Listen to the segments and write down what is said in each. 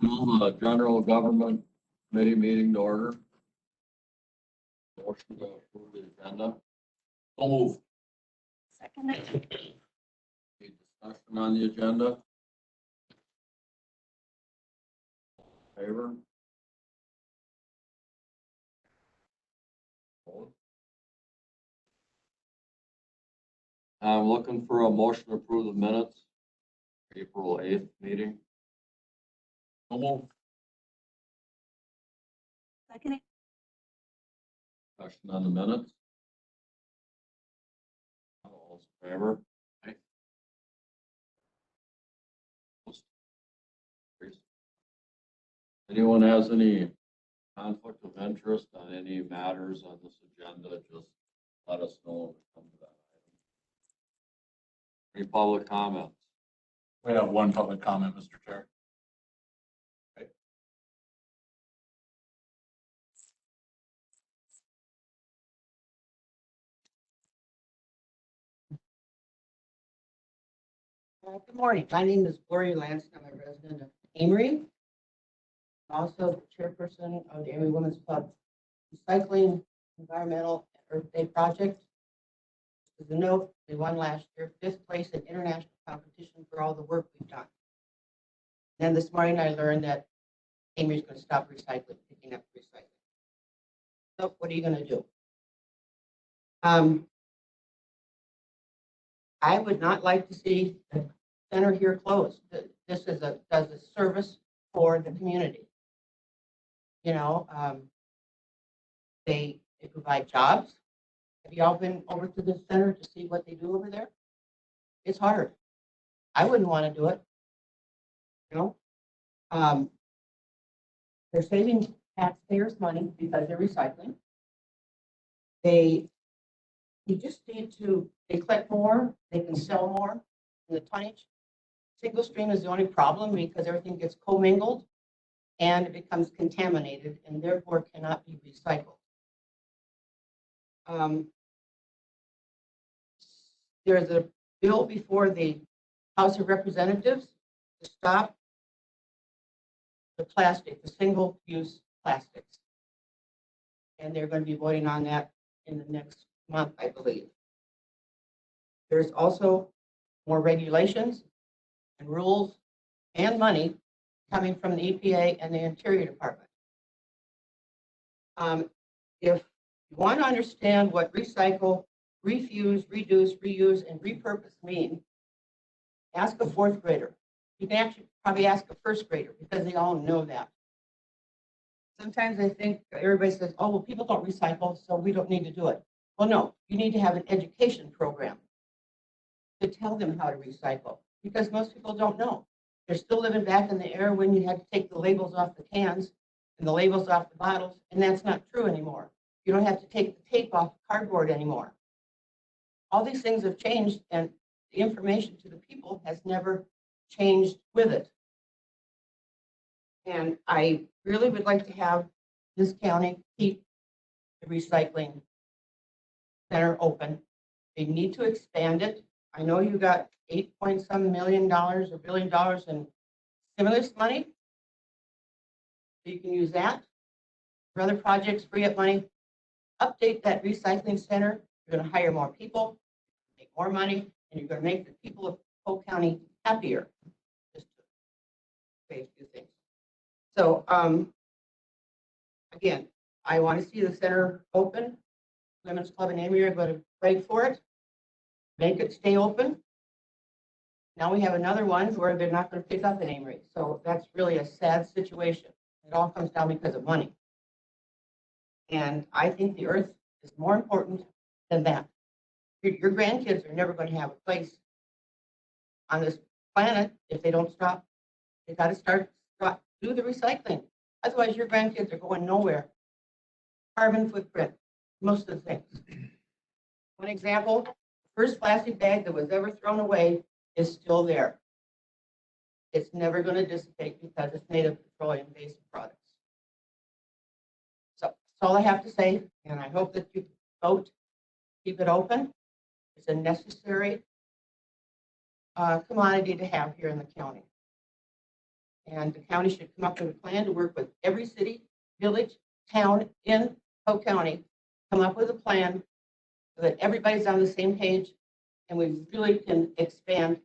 Call the general government committee meeting to order. Motion to approve the agenda. So move. Second. Any discussion on the agenda? Favor? Opposed? I'm looking for a motion to approve the minutes. April 8th meeting. So move. Second. Discussion on the minutes. All in favor? Aye. Opposed? Carries. Anyone has any conflict of interest on any matters on this agenda, just let us know when we come to that item. Any public comments? We have one public comment, Mr. Chair. Good morning. My name is Gloria Lance. I'm a resident of Amory. I'm also the chairperson of the Amory Women's Club Recycling Environmental Earth Day Project. As a note, we won last year 5th place in international competition for all the work we've done. Then this morning I learned that Amory is going to stop recycling, picking up recycling. So what are you going to do? I would not like to see the center here closed. This is does a service for the community. You know, they provide jobs. Have y'all been over to the center to see what they do over there? It's hard. I wouldn't want to do it. You know, they're saving taxpayers money because they're recycling. You just need to, they collect more, they can sell more in the tonnage. Single stream is the only problem because everything gets commingled and it becomes contaminated and therefore cannot be recycled. There's a bill before the House of Representatives to stop the plastic, the single-use plastics. And they're going to be voting on that in the next month, I believe. There's also more regulations and rules and money coming from the EPA and the Interior Department. If you want to understand what recycle, refuse, reduce, reuse, and repurpose mean, ask a 4th grader. You can actually probably ask a 1st grader because they all know that. Sometimes I think everybody says, oh, well, people don't recycle, so we don't need to do it. Well, no, you need to have an education program to tell them how to recycle because most people don't know. They're still living back in the era when you had to take the labels off the cans and the labels off the bottles, and that's not true anymore. You don't have to take the tape off cardboard anymore. All these things have changed, and the information to the people has never changed with it. And I really would like to have this county keep the recycling center open. They need to expand it. I know you got $8 million or $1 billion in stimulus money. So you can use that for other projects, free up money. Update that recycling center. You're going to hire more people, make more money, and you're going to make the people of Polk County happier. Just to say a few things. So again, I want to see the center open. Women's Club in Amory are going to fight for it, make it stay open. Now we have another one where they're not going to pick up in Amory. So that's really a sad situation. It all comes down because of money. And I think the earth is more important than that. Your grandkids are never going to have a place on this planet if they don't stop. They got to start do the recycling. Otherwise, your grandkids are going nowhere. Carbon footprint, most of the things. One example, the first plastic bag that was ever thrown away is still there. It's never going to dissipate because it's made of petroleum-based products. So that's all I have to say, and I hope that you vote, keep it open. It's a necessary commodity to have here in the county. And the county should come up with a plan to work with every city, village, town in Polk County, come up with a plan so that everybody's on the same page and we really can expand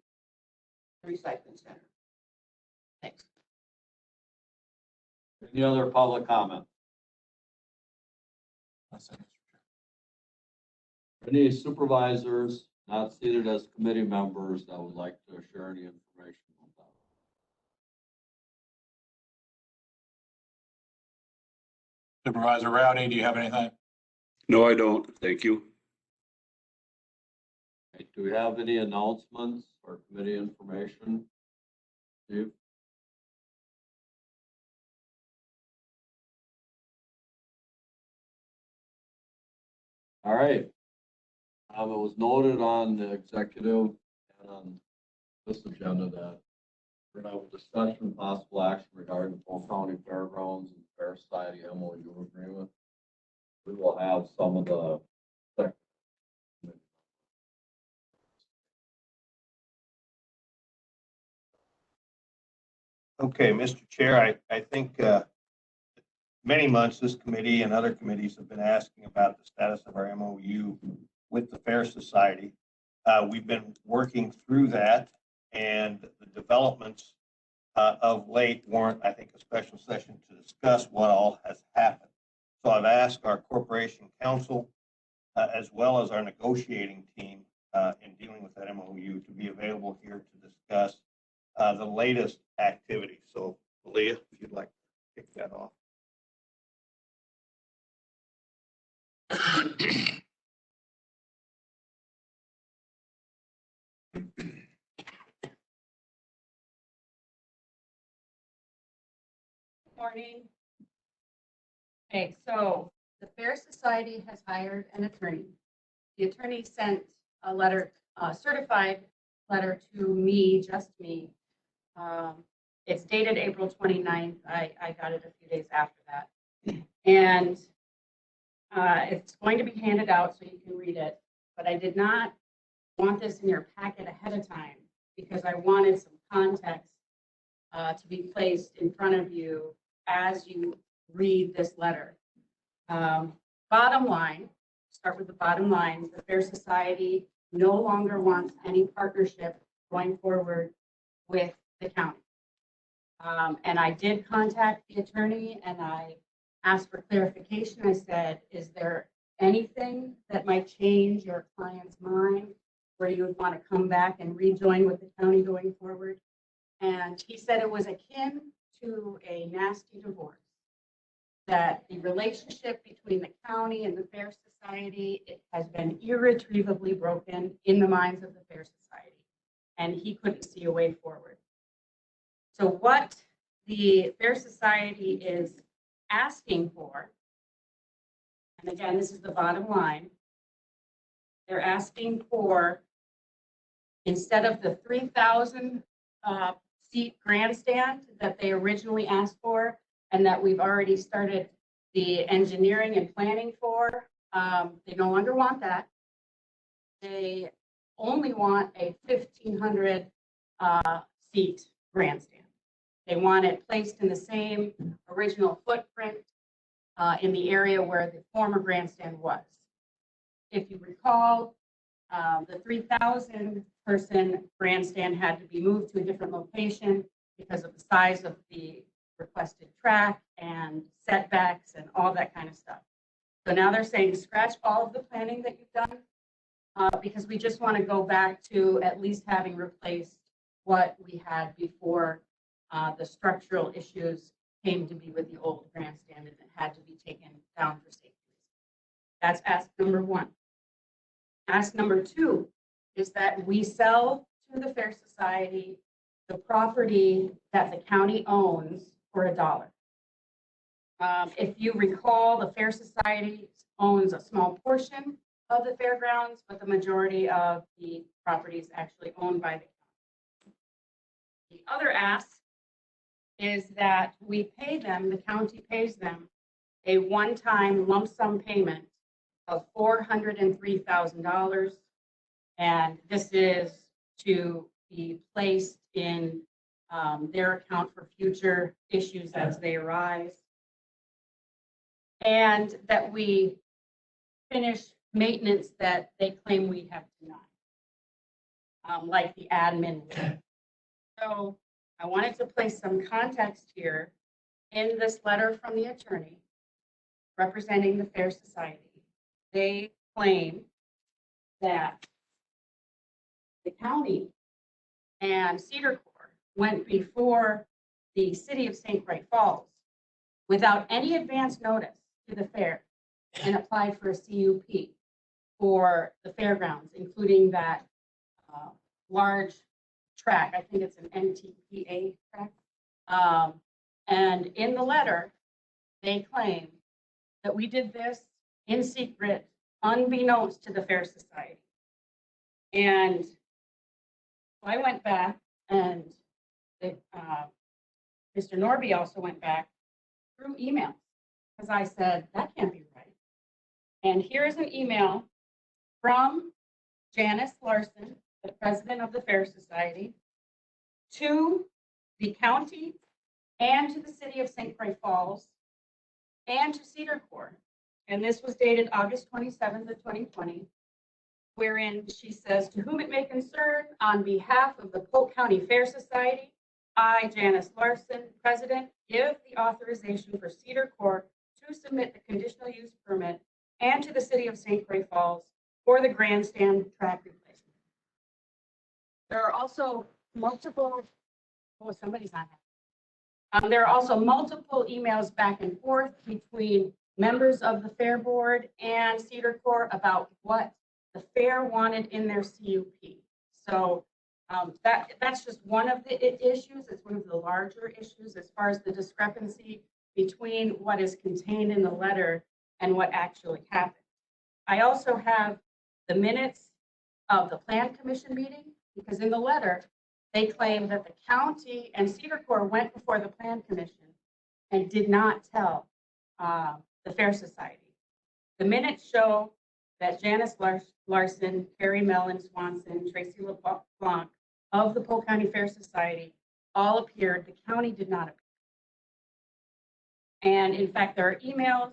the recycling center. Thanks. Any other public comment? Any supervisors not seated as committee members that would like to share any information on that? Supervisor Rowdy, do you have anything? No, I don't. Thank you. Okay, do we have any announcements or committee information? Steve? All right. It was noted on the executive and on this agenda that we're gonna have a discussion and possible action regarding the Polk County Fairgrounds and Fair Society MOU agreement. We will have some of the Okay, Mr. Chair, I think many months this committee and other committees have been asking about the status of our MOU with the Fair Society. We've been working through that, and the developments of late warrant, I think, a special session to discuss what all has happened. So I've asked our corporation counsel, as well as our negotiating team in dealing with that MOU, to be available here to discuss the latest activity. So, Leah, if you'd like to kick that off. Morning. Okay, so the Fair Society has hired an attorney. The attorney sent a letter, a certified letter to me, just me. It's dated April 29th. I got it a few days after that. And it's going to be handed out so you can read it, but I did not want this in your packet ahead of time because I wanted some context to be placed in front of you as you read this letter. Bottom line, start with the bottom line, the Fair Society no longer wants any partnership going forward with the county. And I did contact the attorney and I asked for clarification. I said, is there anything that might change your client's mind where you would want to come back and rejoin with the county going forward? And he said it was akin to a nasty divorce, that the relationship between the county and the Fair Society, it has been irretrievably broken in the minds of the Fair Society, and he couldn't see a way forward. So what the Fair Society is asking for, and again, this is the bottom line, they're asking for, instead of the 3,000 seat grandstand that they originally asked for, and that we've already started the engineering and planning for, they no longer want that. They only want a 1,500 seat grandstand. They want it placed in the same original footprint in the area where the former grandstand was. If you recall, the 3,000 person grandstand had to be moved to a different location because of the size of the requested track and setbacks and all that kind of stuff. So now they're saying scratch all of the planning that you've done because we just want to go back to at least having replaced what we had before the structural issues came to be with the old grandstand and it had to be taken down for safety reasons. That's ask number one. Ask number two is that we sell to the Fair Society the property that the county owns for $1. If you recall, the Fair Society owns a small portion of the fairgrounds, but the majority of the property is actually owned by the county. The other ask is that we pay them, the county pays them, a one-time lump sum payment of $403,000. And this is to be placed in their account for future issues as they arise. And that we finish maintenance that they claim we have denied, like the admin. So I wanted to place some context here in this letter from the attorney representing the Fair Society. They claim that the county and Cedar Corps went before the city of St. Croix Falls without any advance notice to the fair and applied for a CUP for the fairgrounds, including that large track. I think it's an NTPA track. And in the letter, they claim that we did this in secret, unbeknownst to the Fair Society. And I went back, and Mr. Norby also went back through email, because I said, that can't be right. And here's an email from Janice Larson, the president of the Fair Society, to the county and to the city of St. Croix Falls and to Cedar Corps. And this was dated August 27th of 2020, wherein she says, to whom it may concern, on behalf of the Polk County Fair Society, I, Janice Larson, president, give the authorization for Cedar Corps to submit the conditional use permit and to the city of St. Croix Falls for the grandstand track replacement. There are also multiple, oh, somebody's on that. There are also multiple emails back and forth between members of the Fair Board and Cedar Corps about what the fair wanted in their CUP. So that's just one of the issues. It's one of the larger issues as far as the discrepancy between what is contained in the letter and what actually happened. I also have the minutes of the Plan Commission meeting, because in the letter, they claim that the county and Cedar Corps went before the Plan Commission and did not tell the Fair Society. The minutes show that Janice Larson, Carrie Mellon Swanson, Tracy LeBlanc of the Polk County Fair Society all appeared. The county did not appear. And in fact, there are emails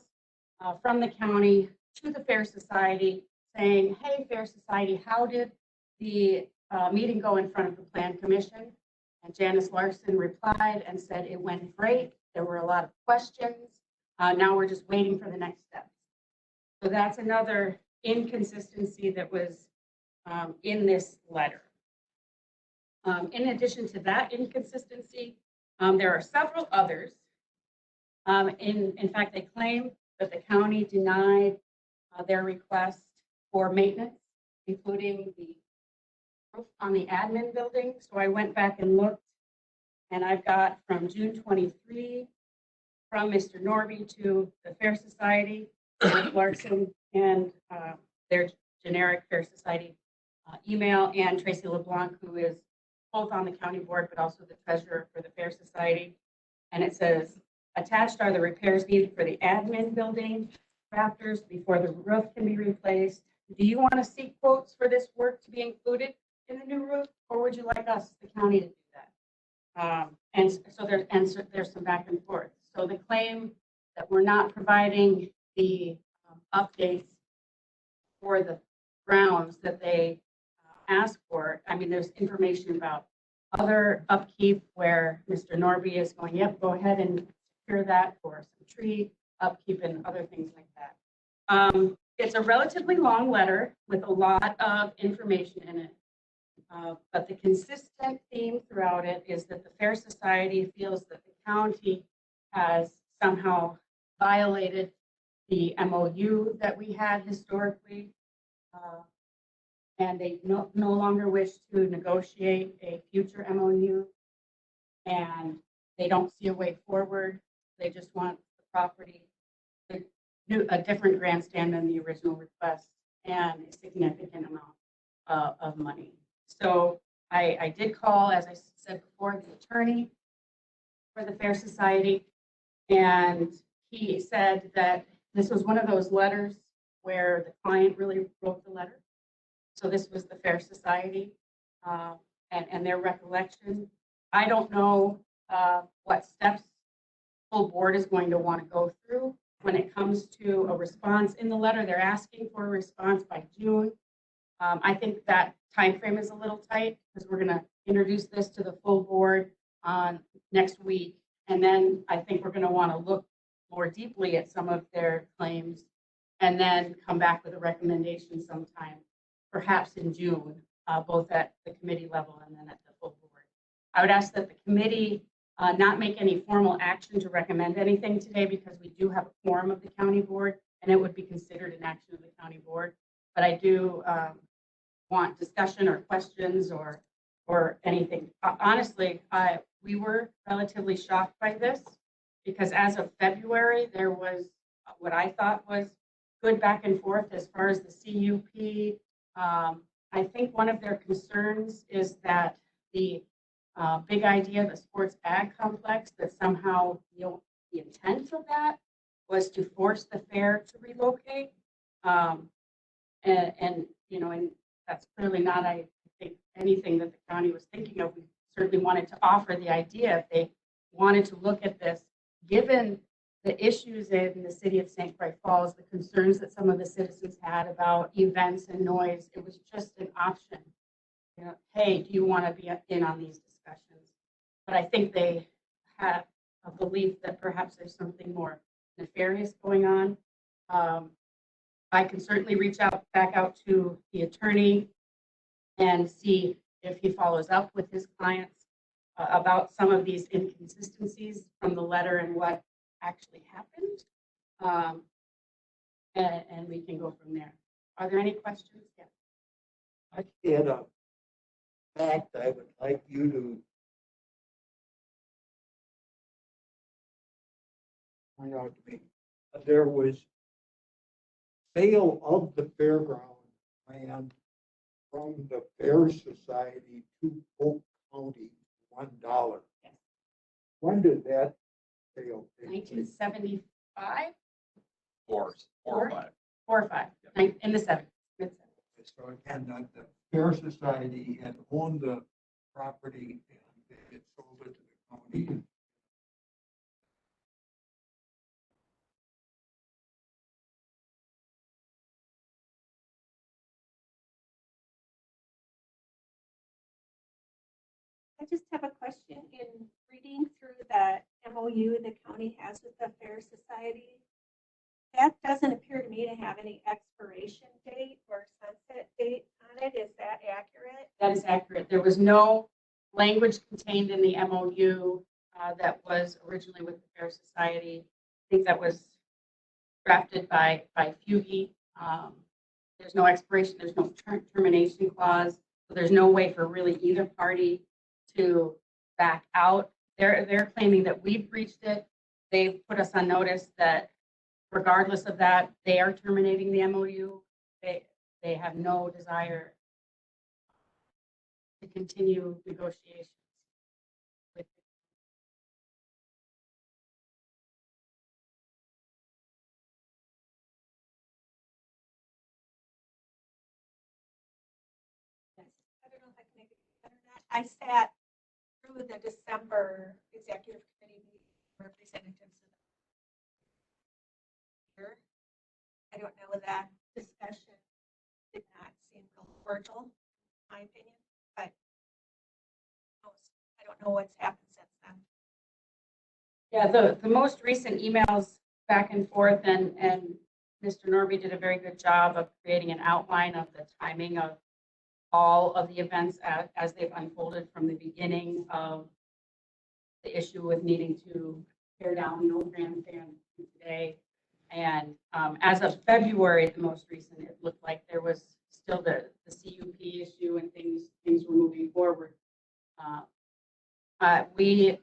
from the county to the Fair Society saying, hey, Fair Society, how did the meeting go in front of the Plan Commission? And Janice Larson replied and said, it went great. There were a lot of questions. Now we're just waiting for the next steps. So that's another inconsistency that was in this letter. In addition to that inconsistency, there are several others. In fact, they claim that the county denied their request for maintenance, including the roof on the admin building. So I went back and looked, and I've got from June 23 from Mr. Norby to the Fair Society, Larson, and their generic Fair Society email, and Tracy LeBlanc, who is both on the county board, but also the treasurer for the Fair Society. And it says, attached are the repairs needed for the admin building rafters before the roof can be replaced. Do you want to seek quotes for this work to be included in the new roof, or would you like us, the county, to do that? And so there's some back and forth. So the claim that we're not providing the updates for the grounds that they ask for. I mean, there's information about other upkeep where Mr. Norby is going, yep, go ahead and secure that for some tree upkeep and other things like that. It's a relatively long letter with a lot of information in it. But the consistent theme throughout it is that the Fair Society feels that the county has somehow violated the MOU that we had historically. And they no longer wish to negotiate a future MOU. And they don't see a way forward. They just want the property, a different grandstand than the original request, and a significant amount of money. So I did call, as I said before, the attorney for the Fair Society, and he said that this was one of those letters where the client really wrote the letter. So this was the Fair Society and their recollection. I don't know what steps full board is going to want to go through when it comes to a response. In the letter, they're asking for a response by June. I think that timeframe is a little tight because we're going to introduce this to the full board next week. And then I think we're going to want to look more deeply at some of their claims and then come back with a recommendation sometime, perhaps in June, both at the committee level and then at the full board. I would ask that the committee not make any formal action to recommend anything today because we do have a quorum of the county board and it would be considered an action of the county board. But I do want discussion or questions or anything. Honestly, we were relatively shocked by this because as of February, there was what I thought was good back and forth as far as the CUP. I think one of their concerns is that the big idea, the sports ag complex, that somehow the intent of that was to force the fair to relocate. And that's clearly not, I think, anything that the county was thinking of. We certainly wanted to offer the idea if they wanted to look at this, given the issues in the city of St. Croix Falls, the concerns that some of the citizens had about events and noise. It was just an option. Hey, do you want to be in on these discussions? But I think they have a belief that perhaps there's something more nefarious going on. I can certainly reach back out to the attorney and see if he follows up with his clients about some of these inconsistencies from the letter and what actually happened. And we can go from there. Are there any questions? Yeah. I had a fact I would like you to point out to me. There was sale of the fairground land from the Fair Society to Polk County, $1. Yes. When did that sale take place? 1975, Four or five. 4 or 5, in the 70s. So again, the Fair Society had owned the property and they had sold it to the county. I just have a question. In reading through the MOU the county has with the Fair Society, that doesn't appear to me to have any expiration date or sunset date on it. Is that accurate? That is accurate. There was no language contained in the MOU that was originally with the Fair Society. I think that was drafted by Fugie. There's no expiration, there's no termination clause. So there's no way for really either party to back out. They're claiming that we've breached it. They've put us on notice that regardless of that, they are terminating the MOU. They have no desire to continue negotiations with. I don't know if I can make it better than that. I sat through the December executive committee meeting, representatives of here. I don't know, that discussion did not seem real cordial, in my opinion, but I don't know what's happened since then. Yeah, the most recent emails back and forth, and Mr. Norby did a very good job of creating an outline of the timing of all of the events as they've unfolded from the beginning of the issue with needing to tear down the old grandstand today. And as of February, the most recent, it looked like there was still the CUP issue and things were moving forward. We,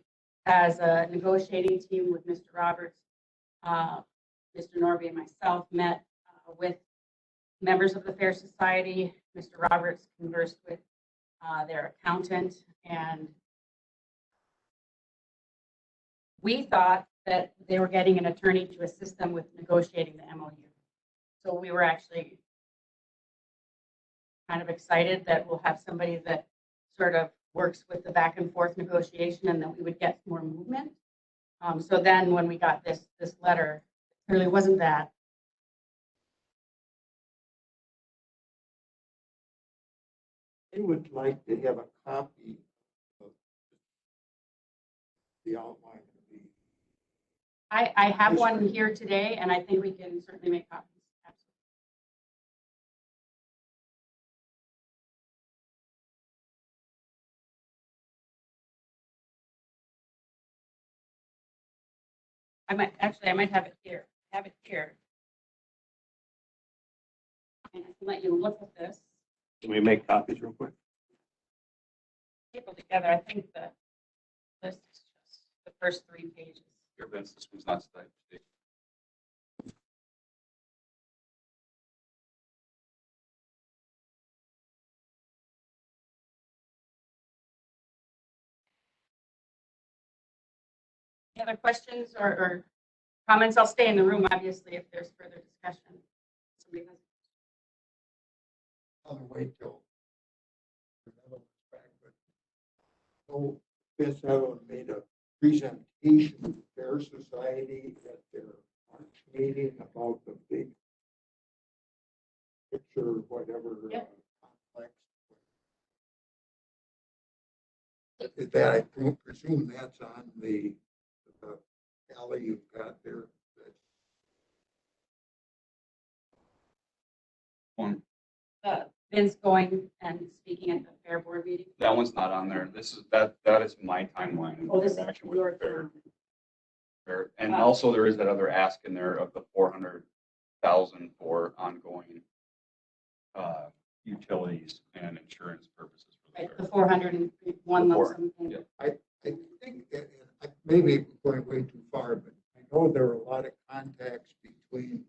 as a negotiating team with Mr. Roberts, Mr. Norby and myself met with members of the Fair Society. Mr. Roberts conversed with their accountant, and we thought that they were getting an attorney to assist them with negotiating the MOU. So we were actually kind of excited that we'll have somebody that sort of works with the back and forth negotiation and that we would get more movement. So then when we got this letter, it clearly wasn't that. I would like to have a copy of the outline of the, I have one here today and I think we can certainly make copies. Absolutely. I might have it here. Have it here. And I can let you look at this. Can we make copies real quick? People together, I think the list is just the first 3 pages. Your Vince, this one's not studied. Any other questions or comments? I'll stay in the room, obviously, if there's further discussion. Somebody has- I'll wait till. another one's back, but so this made a presentation to Fair Society at their March meeting about the big picture, whatever. Yep. Complex. That I presume that's on the alley you've got there. One, Vince going and speaking at the fair board meeting. that one's not on there. This is, that is my timeline. Oh, this is Interaction with your the fair. time. Fair. And Wow. also there is that other ask in there of the 400,000 for ongoing utilities and insurance purposes. For Right, the the fair. 401 lump Before, sum payment. yeah. I think that, and I may be going way too far, but I know there are a lot of contacts between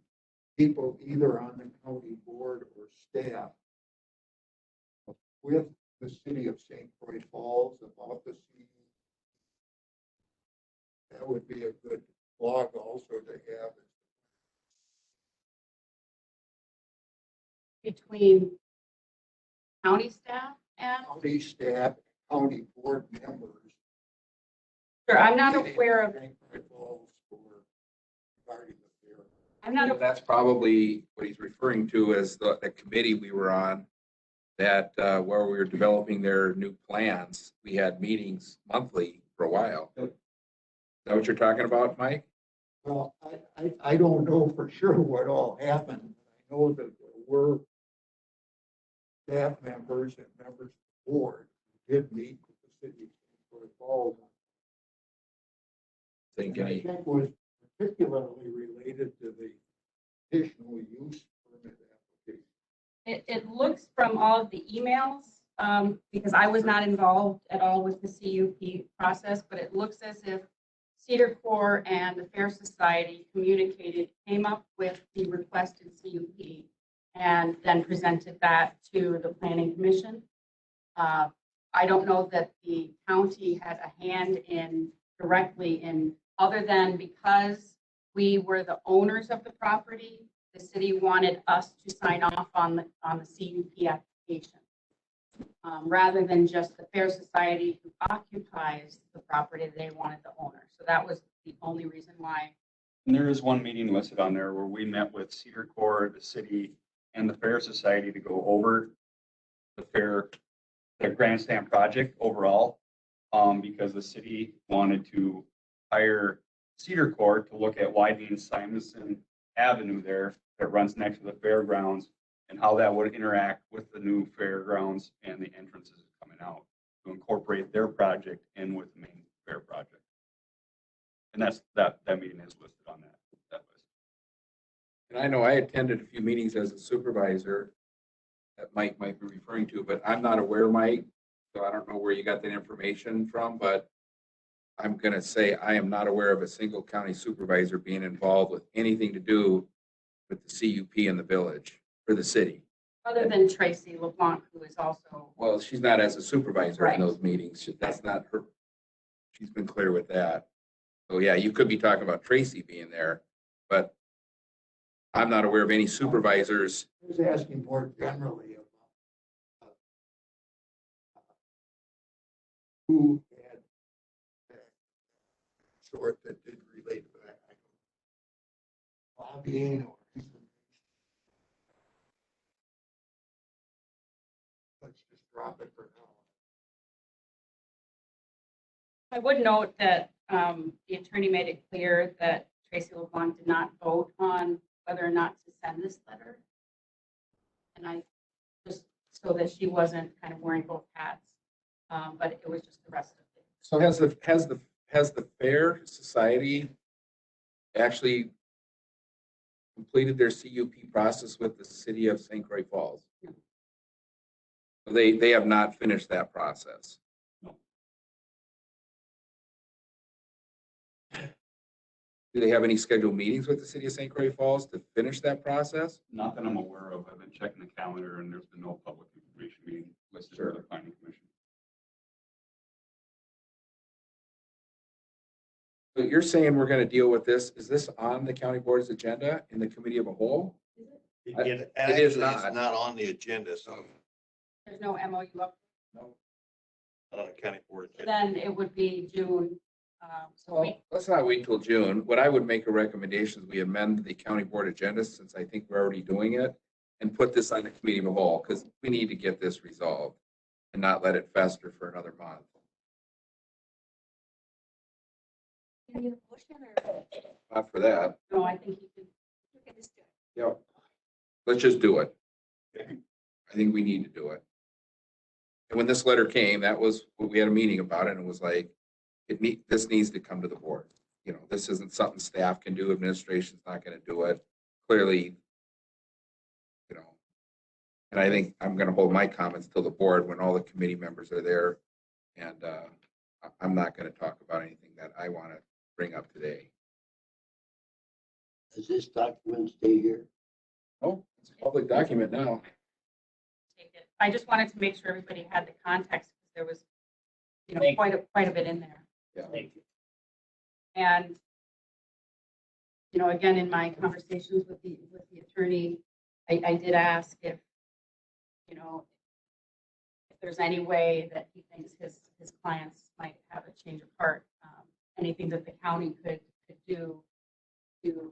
people either on the county board or staff with the city of St. Croix Falls about the scene. That would be a good blog also to have. Between county staff and, County staff, county board members. sure, I'm not aware of, St. Croix Falls for regarding the fair. I'm not, That's probably what he's referring to as the committee we were on, that where we were developing their new plans. We had meetings monthly for a while. Is that what you're talking about, Mike? Well, I don't know for sure what all happened. I know that there were staff members and members of the board who did meet with the city of St. Croix Falls. Think And I any, think was particularly related to the additional use permit application. it looks from all of the emails, because I was not involved at all with the CUP process, but it looks as if Cedar Corps and the Fair Society communicated, came up with the requested CUP, and then presented that to the Planning Commission. I don't know that the county had a hand in directly in, other than because we were the owners of the property, the city wanted us to sign off on the CUP application. Rather than just the Fair Society who occupies the property, they wanted the owner. So that was the only reason why. And there is one meeting listed on there where we met with Cedar Corps, the city, and the Fair Society to go over the fair, the grandstand project overall. Because the city wanted to hire Cedar Corps to look at widening Simonson Avenue there that runs next to the fairgrounds and how that would interact with the new fairgrounds and the entrances coming out to incorporate their project in with the main fair project. And that meeting is listed on that list. and I know I attended a few meetings as a supervisor that Mike might be referring to, but I'm not aware, Mike. So I don't know where you got that information from, but I'm gonna say I am not aware of a single county supervisor being involved with anything to do with the CUP in the village or the city. Other than Tracy LeBlanc, who is also, Well, she's not as a supervisor Right. in those meetings. That's not her. She's been clear with that. So yeah, you could be talking about Tracy being there, but I'm not aware of any supervisors. I was asking more generally about who had that sort that did relate to that. Lobbying or information. Let's just drop it for now. I would note that the attorney made it clear that Tracy LeBlanc did not vote on whether or not to send this letter. And I, just so that she wasn't kind of wearing both hats, but it was just the rest of it. So has the Fair Society actually completed their CUP process with the city of St. Croix Falls? No. They have not finished that process. Do they have any scheduled meetings with the city of St. Croix Falls to finish that process? Not that I'm aware of. I've been checking the calendar and there's been no public information meeting listed for the planning commission. But you're saying we're going to deal with this. Is this on the county board's agenda in the committee of a whole? It It is actually not. is not on the agenda, so There's no MOU up, not on the county board. agenda. then it would be June. So we, Well, let's not wait till June. What I would make a recommendation is we amend the county board agenda, since I think we're already doing it, and put this on the committee of a whole, because we need to get this resolved and not let it fester for another month. You need a motion or Not for that. no, I think you can just do it? Yep. Let's just do it. Okay. I think we need to do it. And when this letter came, that was, we had a meeting about it, and it was like, this needs to come to the board. You know, this isn't something staff can do, administration's not gonna do it. Clearly, you know, and I think I'm gonna hold my comments till the board when all the committee members are there. And I'm not gonna talk about anything that I wanna bring up today. Does this document stay here? Oh, it's a public document now. take it. I just wanted to make sure everybody had the context, because there was, you know, quite a bit in there. Yeah. Thank you. And, you know, again, in my conversations with the attorney, I did ask if, you know, if there's any way that he thinks his clients might have a change of heart, anything that the county could do to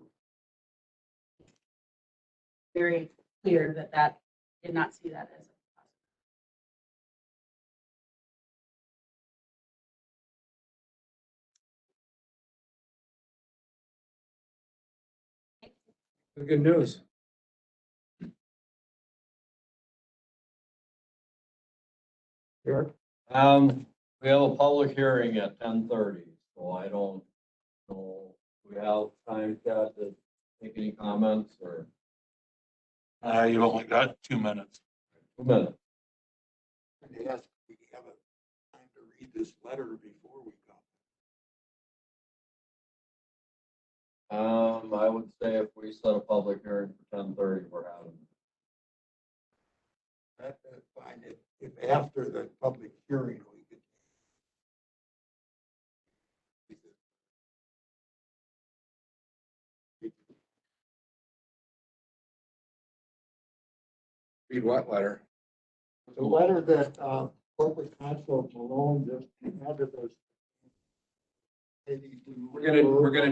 very clear that did not see that as a Good news. Here, We have a public hearing at 10:30, so I don't know, do we have time, Chad, to make any comments or You've only got 2 minutes. 2 minutes? and ask, we have a time to read this letter before we come. I would say if we set a public hearing for 10:30, we're having. That's fine. If after the public hearing, we could. Read what letter? The letter that Corporate Counsel Malone just handed us. We're gonna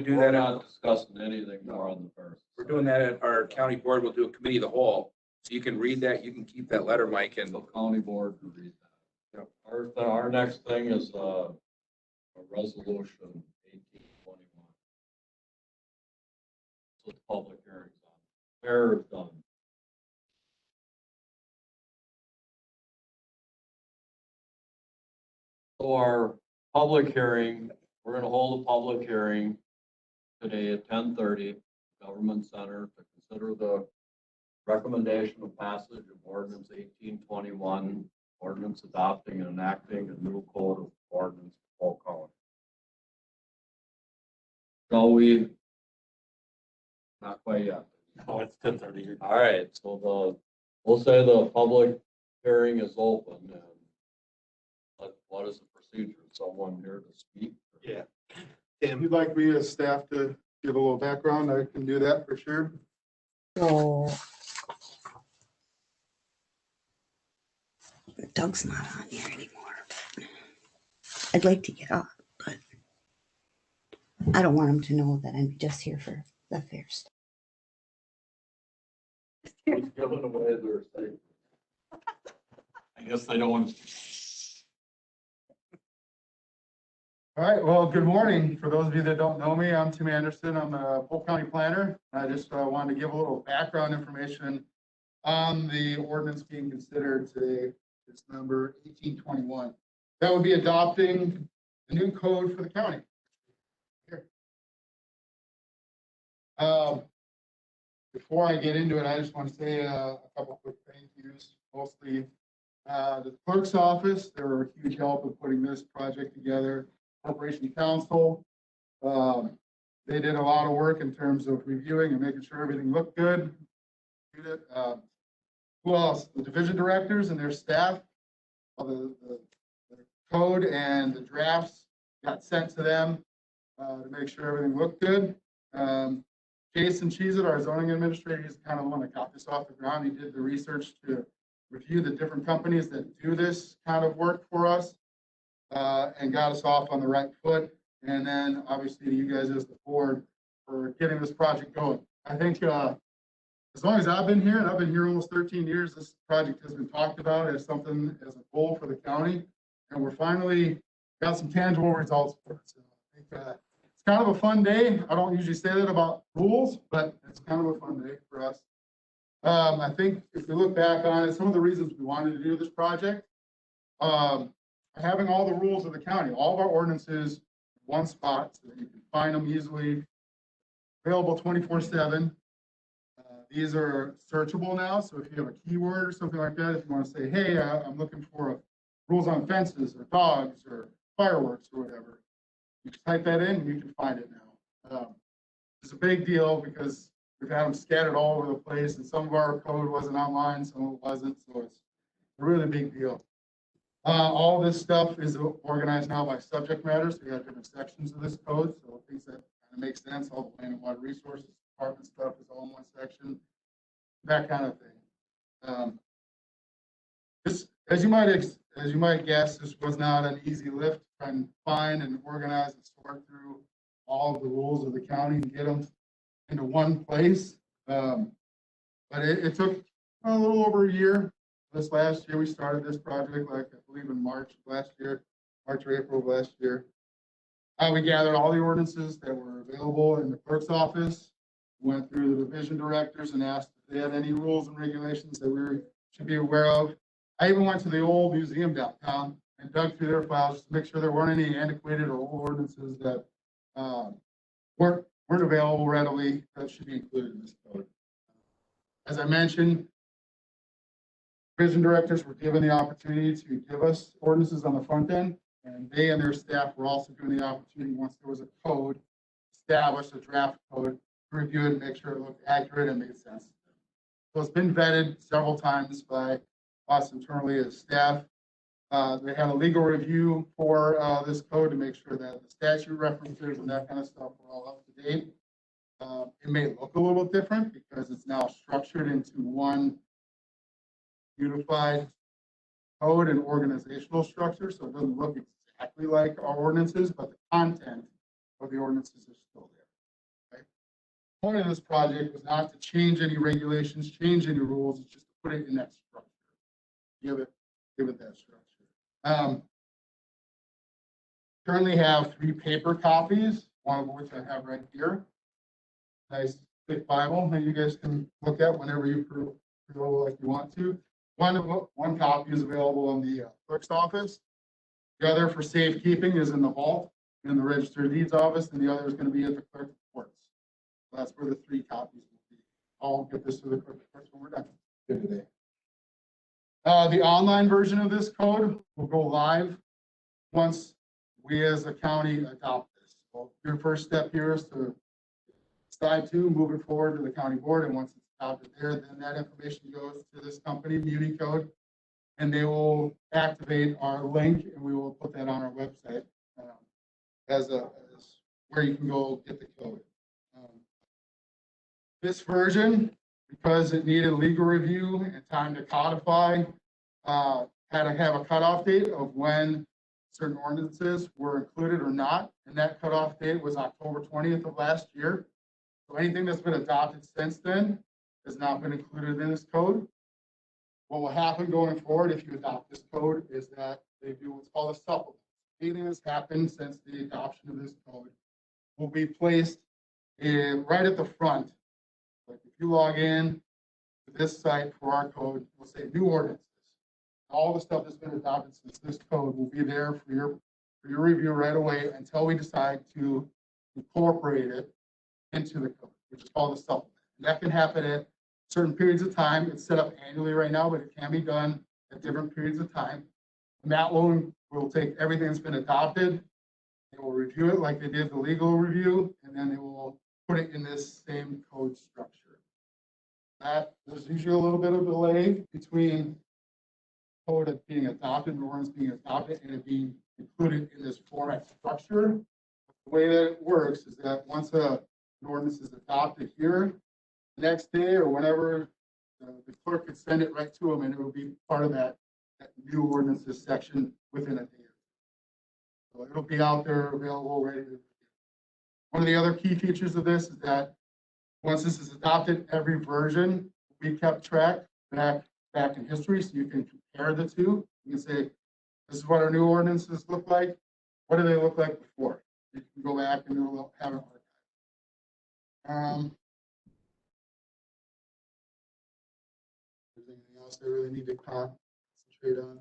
do We're that not out. discussing anything more on the first. We're doing that at our county board. We'll do a committee of the whole. So you can read that. You can keep that letter, Mike, and The county board to read that. Yep. Our next thing is a resolution 1821. So the public hearing's on. Fair is done. So our public hearing, we're gonna hold a public hearing today at 10:30, Government Center, to consider the recommendation of passage of ordinance 1821, ordinance adopting and enacting a new code of ordinance for Polk County. Shall we? Not quite yet. No, it's 10:30. All right, so we'll say the public hearing is open, and what is the procedure? Someone here to speak? Yeah. If Tim, you'd like me as staff to give a little background, I can do that for sure. So Doug's not on here anymore. I'd like to get off, but I don't want them to know that I'm just here for the fair stuff. Who's giving away their thing? I guess they don't want. All right, well, good morning. For those of you that don't know me, I'm Tim Anderson. I'm the Polk County Planner. I just wanted to give a little background information on the ordinance being considered today. It's number 1821. That would be adopting the new code for the county. Here. Before I get into it, I just want to say a couple quick thank yous. Mostly the clerk's office. They were a huge help in putting this project together. Corporation Council. They did a lot of work in terms of reviewing and making sure everything looked good. Who else? The division directors and their staff. The code and the drafts got sent to them to make sure everything looked good. Jason Cheesit, our zoning administrator, he's kind of the one that got this off the ground. He did the research to review the different companies that do this kind of work for us. And got us off on the right foot. And then obviously to you guys as the board for getting this project going. I think as long as I've been here, and I've been here almost 13 years, this project has been talked about as something, as a goal for the county. And we're finally got some tangible results for it. So I think it's kind of a fun day. I don't usually say that about rules, but it's kind of a fun day for us. I think if we look back on it, some of the reasons we wanted to do this project, having all the rules of the county, all of our ordinances in one spot so that you can find them easily, available 24/7. These are searchable now, so if you have a keyword or something like that, if you want to say, hey, I'm looking for rules on fences or dogs or fireworks or whatever, you can type that in and you can find it now. It's a big deal because we've had them scattered all over the place, and some of our code wasn't online, some of it wasn't, so it's a really big deal. All this stuff is organized now by subject matter, so we have different sections of this code, so things that kind of make sense. All the land and water resources department stuff is all in one section, that kind of thing. This, as you might guess, this was not an easy lift, trying to find and organize and sort through all of the rules of the county and get them into one place. But it took a little over a year. This last year, we started this project, like I believe in March of last year, March or April of last year. We gathered all the ordinances that were available in the clerk's office, went through the division directors and asked if they had any rules and regulations that we should be aware of. I even went to the old museum downtown and dug through their files just to make sure there weren't any antiquated or old ordinances that weren't available readily that should be included in this code. As I mentioned, division directors were given the opportunity to give us ordinances on the front end, and they and their staff were also given the opportunity, once there was a code established, a draft code, to review it and make sure it looked accurate and made sense. So it's been vetted several times by us internally as staff. They had a legal review for this code to make sure that the statute references and that kind of stuff were all up to date. It may look a little different because it's now structured into one unified code and organizational structure, so it doesn't look exactly like our ordinances, but the content of the ordinances is still there. Okay? The point of this project was not to change any regulations, change any rules, it's just to put it in that structure. Give it that structure. Currently have 3 paper copies, one of which I have right here. Nice thick Bible that you guys can look at whenever you feel like you want to. One copy is available in the clerk's office. The other for safekeeping is in the vault in the Register of Deeds office, and the other is going to be at the clerk of courts. So that's where the 3 copies will be. I'll get this to the clerk of courts when we're done today. The online version of this code will go live once we as a county adopt this. So your first step here is to decide to move it forward to the county board, and once it's adopted there, then that information goes to this company, Muni Code, and they will activate our link, and we will put that on our website as where you can go get the code. This version, because it needed legal review and time to codify, had to have a cutoff date of when certain ordinances were included or not, and that cutoff date was October 20th of last year. So anything that's been adopted since then has not been included in this code. What will happen going forward if you adopt this code is that they do what's called a supplement. Anything that's happened since the adoption of this code will be placed right at the front. Like if you log in to this site for our code, we'll say new ordinances. All the stuff that's been adopted since this code will be there for your review right away until we decide to incorporate it into the code, which is called a supplement. And that can happen at certain periods of time. It's set up annually right now, but it can be done at different periods of time. And that will take everything that's been adopted. They will review it like they did the legal review, and then they will put it in this same code structure. There's usually a little bit of delay between code being adopted and ordinance being adopted and it being included in this format structure. The way that it works is that once an ordinance is adopted here, the next day or whenever, the clerk could send it right to them and it will be part of that new ordinances section within a day. So it'll be out there available, ready to. One of the other key features of this is that once this is adopted, every version will be kept track back in history, so you can compare the two. You can say, this is what our new ordinances look like. What do they look like before? You can go back and it'll have an archive. Is there anything else I really need to concentrate on?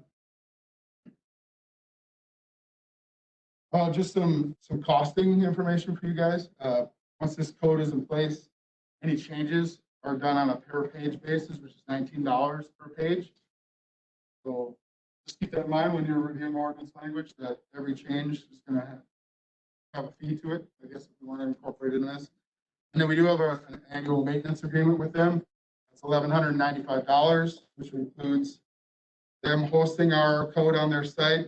Just some costing information for you guys. Once this code is in place, any changes are done on a per page basis, which is $19 per page. So just keep that in mind when you're reviewing ordinance language, that every change is going to have a fee to it, I guess, if you want to incorporate it in this. And then we do have an annual maintenance agreement with them. It's $1,195, which includes them hosting our code on their site.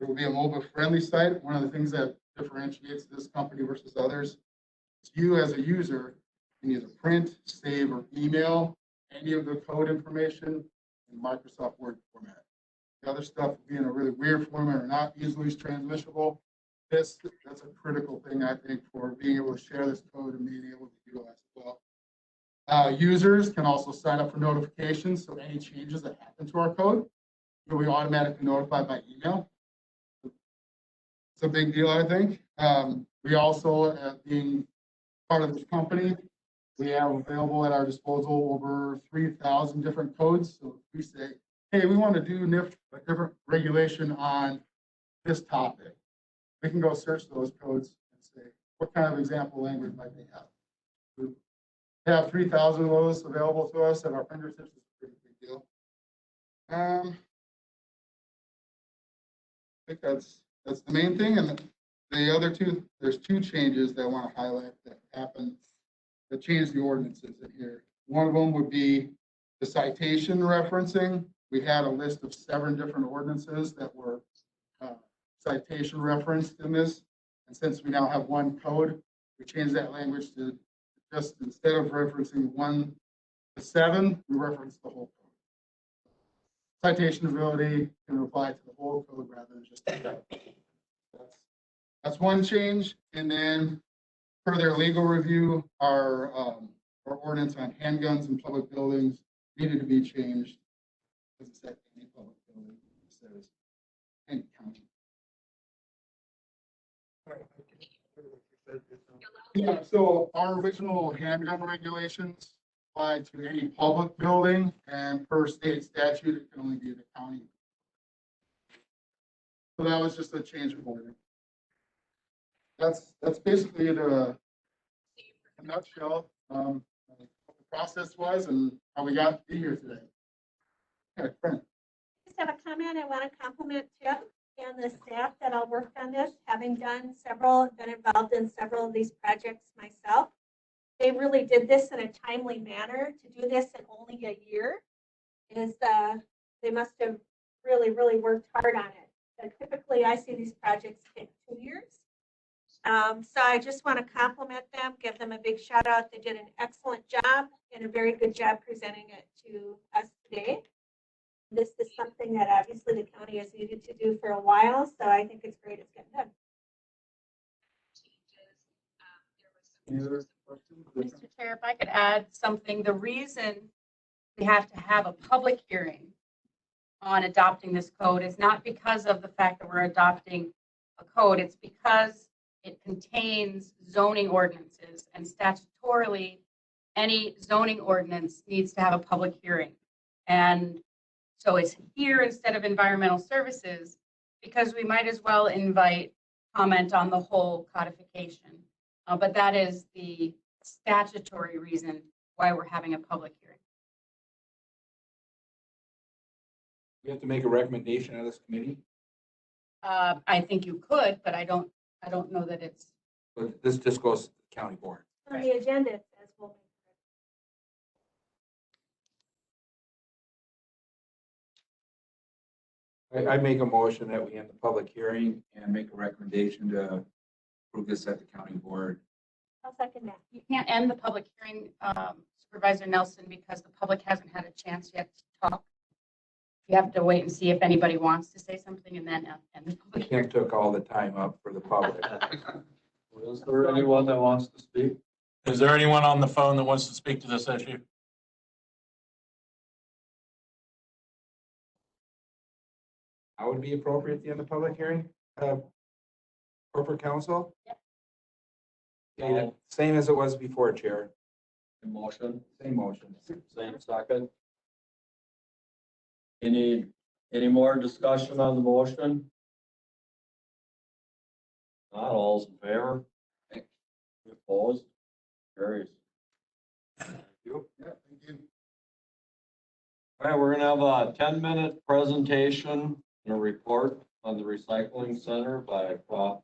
It will be a mobile-friendly site. One of the things that differentiates this company versus others is you as a user can either print, save, or email any of the code information in Microsoft Word format. The other stuff will be in a really weird format or not easily transmissible. That's a critical thing, I think, for being able to share this code and being able to utilize it well. Users can also sign up for notifications, so any changes that happen to our code will be automatically notified by email. It's a big deal, I think. We also, being part of this company, we have available at our disposal over 3,000 different codes. So if we say, hey, we want to do a different regulation on this topic, we can go search those codes and say, what kind of example language might they have? We have 3,000 of those available to us at our fingertips. It's a pretty big deal. I think that's the main thing. And the other two, there's two changes that I want to highlight that happened that changed the ordinances in here. One of them would be the citation referencing. We had a list of 7 different ordinances that were citation referenced in this. And since we now have one code, we changed that language to just, instead of referencing 1 to 7, we reference the whole code. Citation ability can apply to the whole code rather than just the That's one change. And then for their legal review, our ordinance on handguns in public buildings needed to be changed. Because it said any public building, it says any county. Yeah, so our original handgun regulations apply to any public building, and per state statute, it can only be the county. So that was just a change of order. That's basically the nutshell, what the process was and how we got to be here today. Okay, Brent. Just have a comment. I want to compliment Chip and the staff that all worked on this, having done several, been involved in several of these projects myself. They really did this in a timely manner. To do this in only a year is, they must have really, really worked hard on it. But typically I see these projects take 2 years. So I just want to compliment them, give them a big shout out. They did an excellent job and a very good job presenting it to us today. This is something that obviously the county has needed to do for a while, so I think it's great it's getting done. Any other questions? Mr. Chair, if I could add something, the reason we have to have a public hearing on adopting this code is not because of the fact that we're adopting a code, it's because it contains zoning ordinances, and statutorily, any zoning ordinance needs to have a public hearing. And so it's here instead of environmental services, because we might as well invite comment on the whole codification. But that is the statutory reason why we're having a public hearing. We have to make a recommendation of this committee, I think you could, but I don't know that it's, but this just goes to the county board. On the agenda, it says we'll make I make a motion that we end the public hearing and make a recommendation to approve this at the county board. I'll second that. you can't end the public hearing, Supervisor Nelson, because the public hasn't had a chance yet to talk. You have to wait and see if anybody wants to say something and then end the public hearing. Tim took all the time up for the public. Is there anyone that wants to speak? Is there anyone on the phone that wants to speak to this issue? I would be appropriate at the end of the public hearing, corporate counsel? Yep. Okay, same as it was before, Chair. Motion, Same motion. same second. Any more discussion on the motion? Not all's in favor? Opposed? Carries. Thank you. Yeah, thank you. All right, we're gonna have a 10-minute presentation and a report on the recycling center by Polk.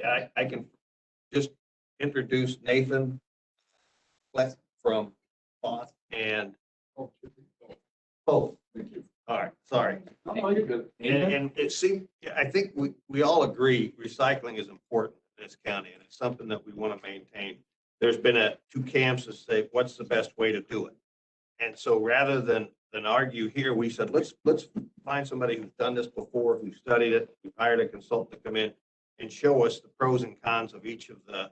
Yeah, I can just introduce Nathan from Polk and Polk. Thank you. All right, sorry. Oh, you're good. And it seems, I think we all agree recycling is important in this county and it's something that we want to maintain. There's been two camps that say, what's the best way to do it? And so rather than argue here, we said, let's find somebody who's done this before, who studied it, who hired a consultant to come in and show us the pros and cons of each of the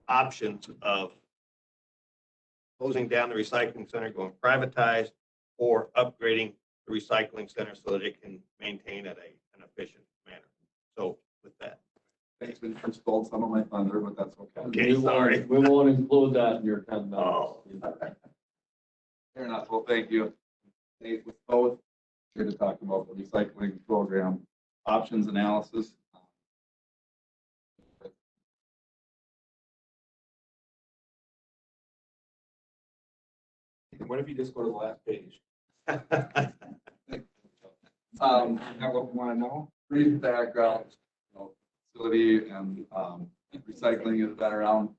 options of closing down the recycling center, going privatized, or upgrading the recycling center so that it can maintain at an efficient manner. So with that. Thanks, been stole some of my thunder, but that's okay. Okay, sorry. We won't include that in your 10 minutes. Oh. Fair enough. Well, thank you. Nate, with both, here to talk about the recycling program options analysis. What if you just go to the last page? Now what we want to know, brief background, facility and recycling has been around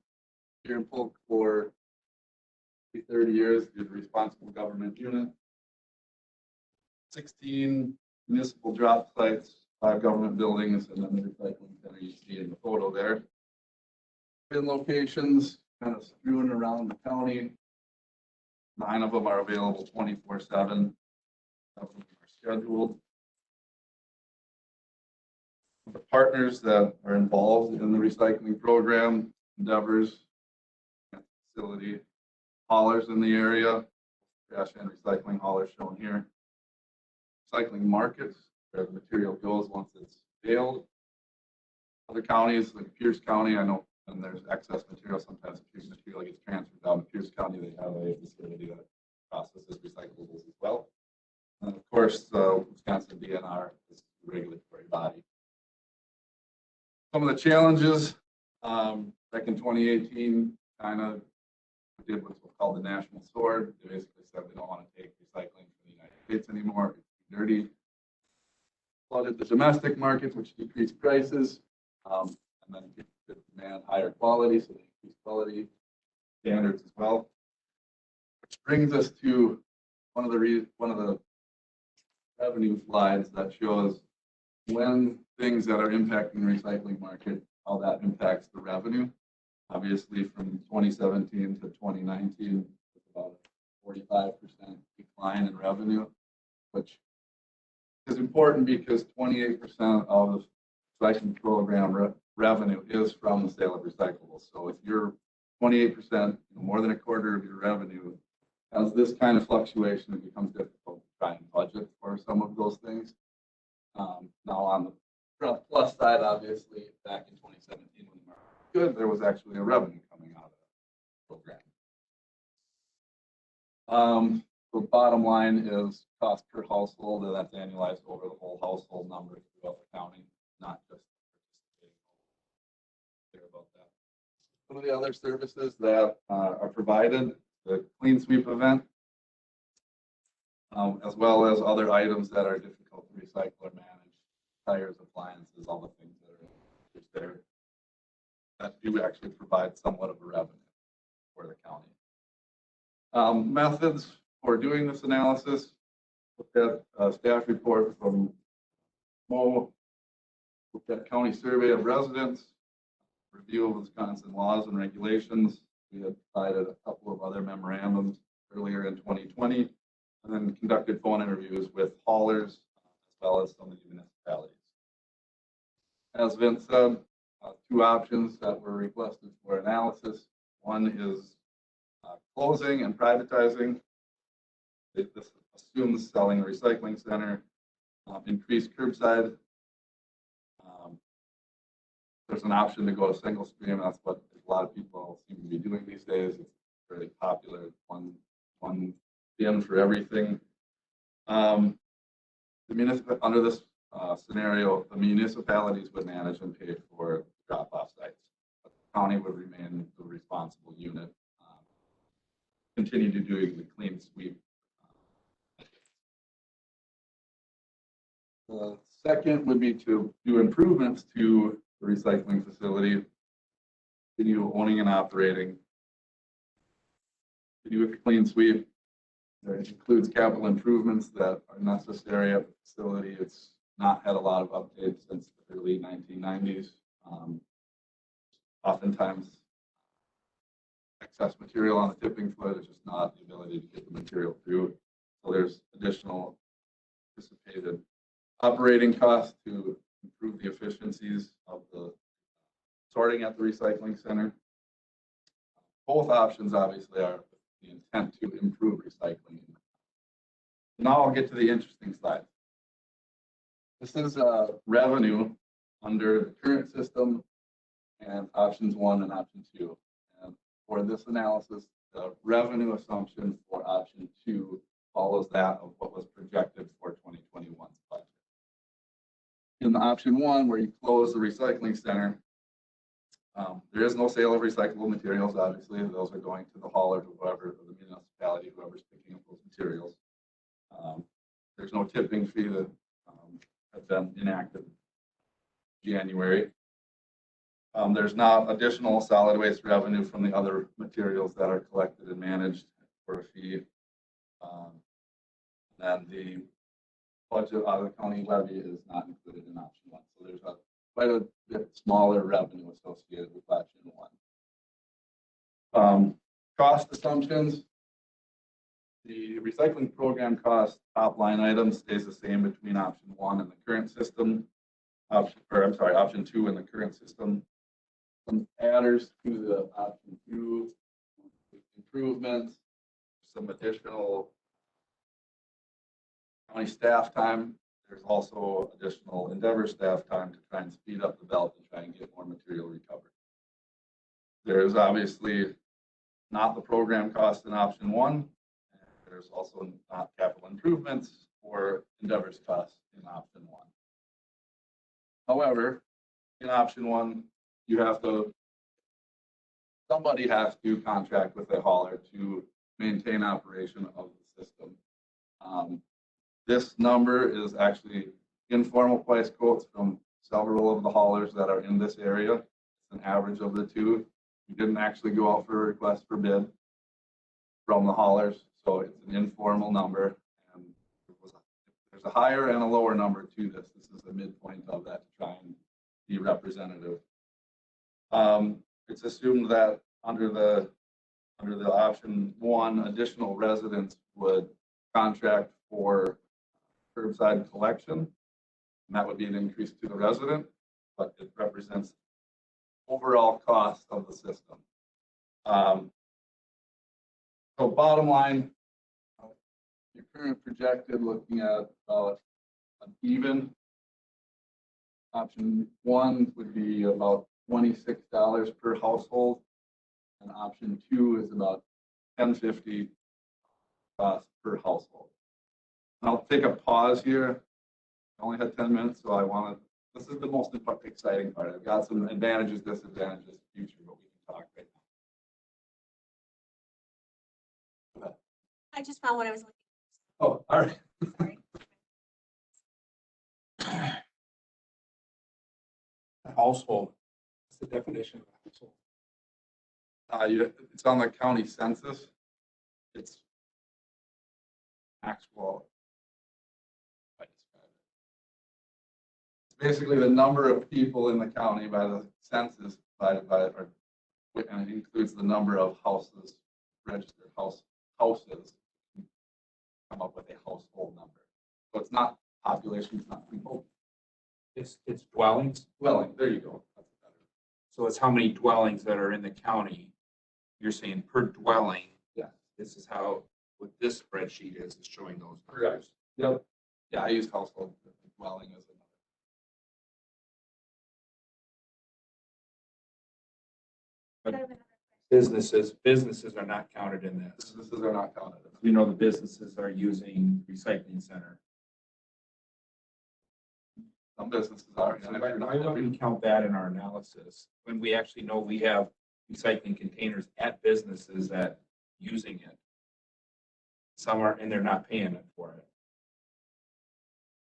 here in Polk for 30 years. You're the responsible government unit. 16 municipal drop sites, 5 government buildings, and then the recycling center you see in the photo there. In locations kind of strewn around the county. 9 of them are available 24/7. 7 of them are scheduled. The partners that are involved in the recycling program, endeavors, facility, haulers in the area, trash and recycling haulers shown here. Recycling markets, where the material goes once it's baled. Other counties, like Pierce County, I know when there's excess material, sometimes Pierce material gets transferred down to Pierce County. They have a facility that processes recyclables as well. And of course, the Wisconsin DNR is the regulatory body. Some of the challenges, back in 2018, kind of did what's called the national sword. They basically said they don't want to take recycling from the United States anymore. It's too dirty. Flooded the domestic markets, which decreased prices, and then demand higher quality, so they increase quality standards as well. Which brings us to one of the revenue slides that shows when things that are impacting the recycling market, how that impacts the revenue. Obviously, from 2017 to 2019, with about 45% decline in revenue, which is important because 28% of the recycling program revenue is from the sale of recyclables. So if you're 28%, more than a quarter of your revenue has this kind of fluctuation, it becomes difficult to try and budget for some of those things. Now on the plus side, obviously, back in 2017 when the market was good, there was actually a revenue coming out of the program. The bottom line is cost per household, and that's annualized over the whole household number throughout the county, not just participating. Care about that. Some of the other services that are provided, the clean sweep event, as well as other items that are difficult to recycle or manage, tires, appliances, all the things that are just there, that do actually provide somewhat of a revenue for the county. Methods for doing this analysis, looked at a staff report from Mo, looked at county survey of residents, review of Wisconsin laws and regulations. We had provided a couple of other memorandums earlier in 2020, and then conducted phone interviews with haulers as well as some of the municipalities. As Vince said, two options that were requested for analysis. One is closing and privatizing. This assumes selling a recycling center, increased curbside. There's an option to go to single stream. That's what a lot of people seem to be doing these days. It's very popular. One bin for everything. The under this scenario, the municipalities would manage and pay for drop-off sites. But the county would remain the responsible unit. Continue to do the clean sweep. The second would be to do improvements to the recycling facility, continue owning and operating, to do a clean sweep. It includes capital improvements that are necessary at the facility. It's not had a lot of updates since the early 1990s. Oftentimes, excess material on the tipping foot is just not the ability to get the material through. So there's additional anticipated operating costs to improve the efficiencies of the sorting at the recycling center. Both options obviously are the intent to improve recycling. Now I'll get to the interesting side. This is revenue under the current system and options 1 and option 2. And for this analysis, the revenue assumption for option 2 follows that of what was projected for 2021's budget. In the option 1, where you close the recycling center, there is no sale of recyclable materials. Obviously, those are going to the hauler, whoever, the municipality, whoever's picking up those materials. There's no tipping fee that has been enacted in January. There's not additional solid waste revenue from the other materials that are collected and managed for a fee. And the budget out of the county levy is not included in option 1. So there's quite a bit smaller revenue associated with option 1. Cost assumptions. The recycling program cost top line item stays the same between option 1 and the current system. Option 2 and the current system. Some adders to the option 2 improvements, some additional county staff time. There's also additional Endeavor staff time to try and speed up the belt and try and get more material recovered. There is obviously not the program cost in option 1. There's also not capital improvements or Endeavor's cost in option 1. However, in option 1, somebody has to contract with a hauler to maintain operation of the system. This number is actually informal price quotes from several of the haulers that are in this area. It's an average of the two. We didn't actually go out for a request for bid from the haulers, so it's an informal number. And there's a higher and a lower number to this. This is the midpoint of that to try and be representative. It's assumed that under the under the option one, additional residents would contract for curbside collection. And that would be an increase to the resident, but it represents overall cost of the system. So bottom line, your current projected looking at about an even. Option one would be about $26 per household. And option two is about $10.50 cost per household. And I'll take a pause here. I only had 10 minutes, so I want to, this is the most exciting part. I've got some advantages, disadvantages, future, but we can talk right now. I just found what I was looking Oh, all right. for. Sorry. Household, what's the definition of a household? It's on the county census. It's actual. It's basically the number of people in the county by the census divided by, and it includes the number of houses, registered houses, come up with a household number. So it's not population, it's not people. It's dwellings. Dwelling, there you go. That's better. So it's how many dwellings that are in the county. You're saying per dwelling. Yeah. This is how, what this spreadsheet is showing those Correct. numbers. Yep. Yeah, I use household dwelling as another. But businesses are not counted in this. Businesses are not counted. We know the businesses are using recycling center. Some businesses are. So why don't we count that in our analysis when we actually know we have recycling containers at businesses that using it? Some are, and they're not paying it for it.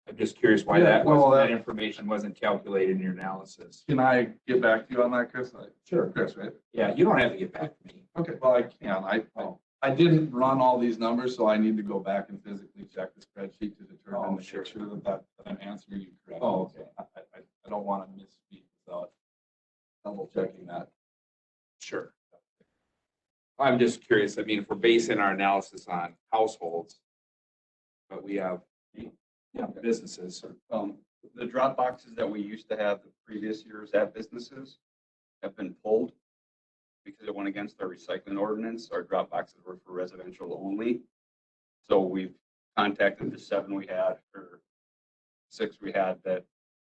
I'm just curious why that information wasn't calculated in your analysis. Can I get back to you on that, Chris? Sure. Chris, right? Yeah, you don't have to get back to me. Okay, well, I can. I didn't run all these numbers, so I need to go back and physically check the spreadsheet to determine, make sure that I'm answering you correctly. Oh, okay. I don't want to misspeak without double checking that. Sure. I'm just curious. I mean, if we're basing our analysis on households, but we have businesses. The drop boxes that we used to have the previous years at businesses have been pulled because it went against our recycling ordinance. Our drop boxes were for residential only. So we've contacted the 7 we had, or 6 we had that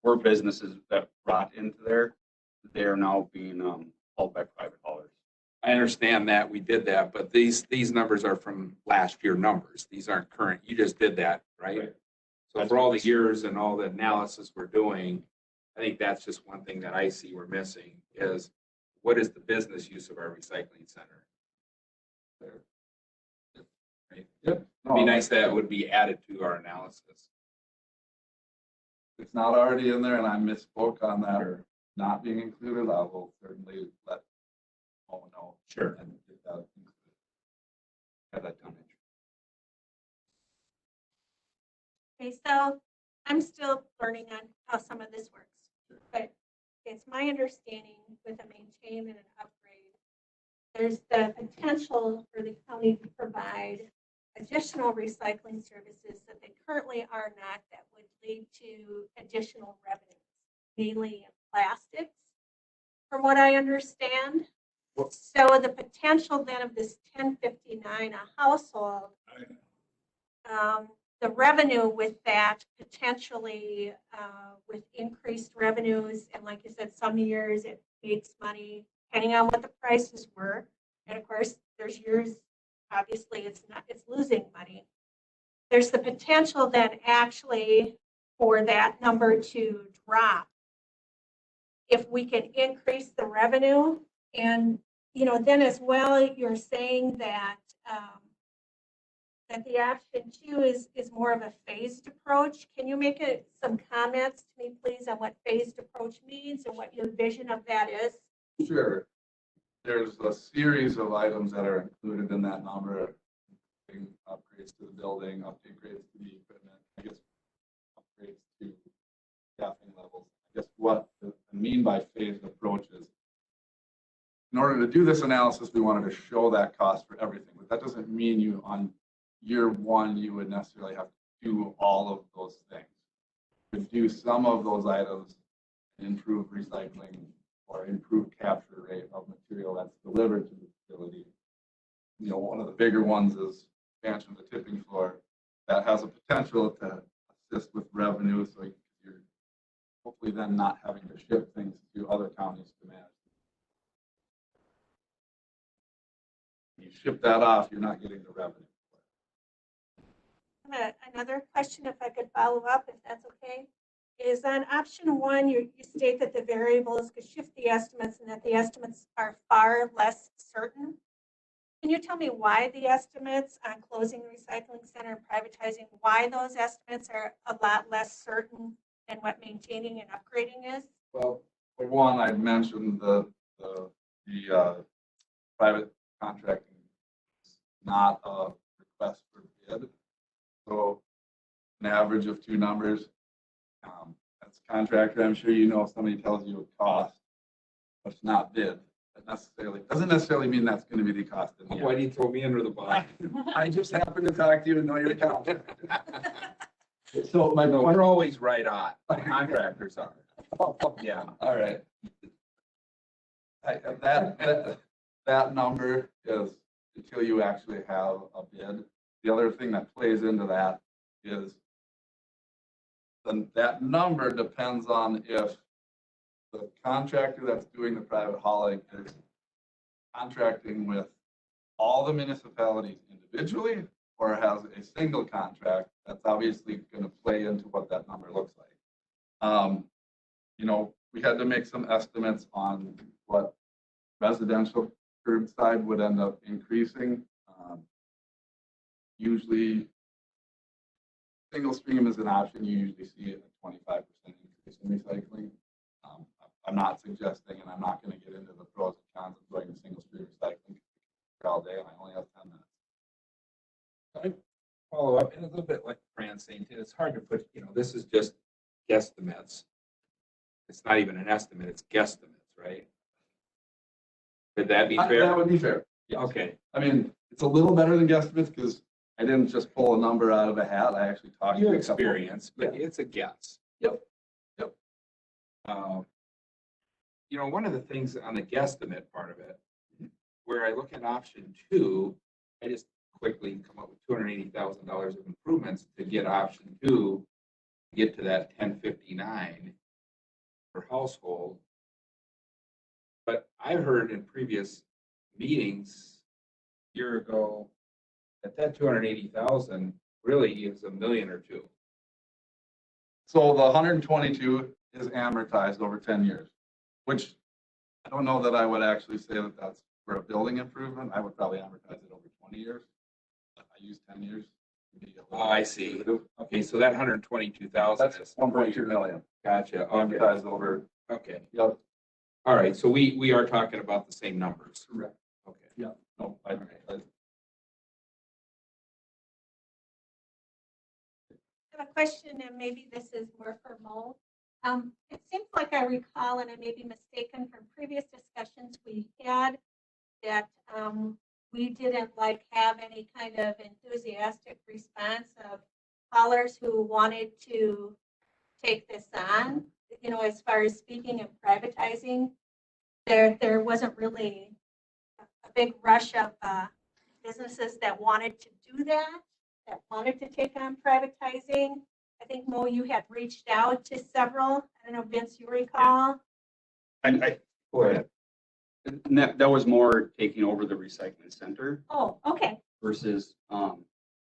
were businesses that brought into there. They are now being hauled by private haulers. I understand that we did that, but these numbers are from last year numbers. These aren't current. You just did that, right? So for all the years and all the analysis we're doing, I think that's just one thing that I see we're missing is what is the business use of our recycling center? Right? Yep. It'd be nice that would be added to our analysis. If it's not already in there and I misspoke on that or not being included, I will certainly let all know. Sure. And get that included. Have that done. Okay, so I'm still learning on how some of this works, but it's my understanding with a maintain and an upgrade, there's the potential for the county to provide additional recycling services that they currently are not that would lead to additional revenues, mainly in plastics, from what I understand. So the potential then of this 1059 a household, the revenue with that potentially with increased revenues, and like you said, some years it makes money depending on what the prices were, and of course there's years obviously it's losing money. There's the potential then actually for that number to drop if we can increase the revenue. And then as well, you're saying that that the option 2 is more of a phased approach. Can you make some comments to me, please, on what phased approach means and what your vision of that is? Sure. There's a series of items that are included in that number. Upgrades to the building, upgrades to the equipment, I guess upgrades to staffing levels. I guess what I mean by phased approach is in order to do this analysis, we wanted to show that cost for everything, but that doesn't mean you on year one, you would necessarily have to do all of those things. You could do some of those items, improve recycling or improve capture rate of material that's delivered to the facility. You know, one of the bigger ones is expansion of the tipping floor. That has a potential to assist with revenue, so you're hopefully then not having to ship things to other counties to manage. You ship that off, you're not getting the revenue. Another question, if I could follow up, if that's okay, is on option one, you state that the variables could shift the estimates and that the estimates are far less certain. Can you tell me why the estimates on closing the recycling center and privatizing, why those estimates are a lot less certain than what maintaining and upgrading is? Well, for one, I mentioned the private contracting is not a request for bid. So an average of two numbers. As a contractor, I'm sure you know if somebody tells you a cost, but it's not bid, that doesn't necessarily mean that's going to be the cost. In the Why end. do you throw me under the bus? I just happen to talk to you and know your account. So we're always right on. Contractors are. Yeah. All right. That number is until you actually have a bid. The other thing that plays into that is then that number depends on if the contractor that's doing the private hauling is contracting with all the municipalities individually or has a single contract. That's obviously going to play into what that number looks like. You know, we had to make some estimates on what residential curbside would end up increasing. Usually, single stream is an option. You usually see a 25% increase in recycling. I'm not suggesting, and I'm not going to get into the pros and cons of doing a single stream recycling for all day, and I only have 10 minutes. I follow up, and a little bit like Fran's saying too, it's hard to put, this is just guesstimates. It's not even an estimate, it's guesstimates, right? Would that be fair? That would be fair. Yes. Okay. I mean, it's a little better than guesstimates because I didn't just pull a number out of a hat. I actually talked to Your a couple. experience, but it's a guess. Yep. One of the things on the guesstimate part of it, where I look at option two, I just quickly come up with $280,000 of improvements to get option two, get to that 1059 per household. But I heard in previous meetings a year ago that 280,000 really is $1 million or $2 million. So the 122 is amortized over 10 years, which I don't know that I would actually say that that's for a building improvement. I would probably amortize it over 20 years. I use 10 years. Oh, I see. Okay, so that 122,000 That's is 1.2 million. Gotcha. Okay. Amortized over. Okay. Yep. All right. So we are talking about the same numbers. Correct. Okay. Yeah. No, I I have a question, and maybe this is more for Mo. It seems like I recall, and I may be mistaken from previous discussions we had, that we didn't have any kind of enthusiastic response of haulers who wanted to take this on. As far as speaking and privatizing, there wasn't really a big rush of businesses that wanted to do that wanted to take on privatizing. I think, Mo, you had reached out to several. I don't know, Vince, you recall? Go ahead. And that was more taking over the recycling center Oh, okay. versus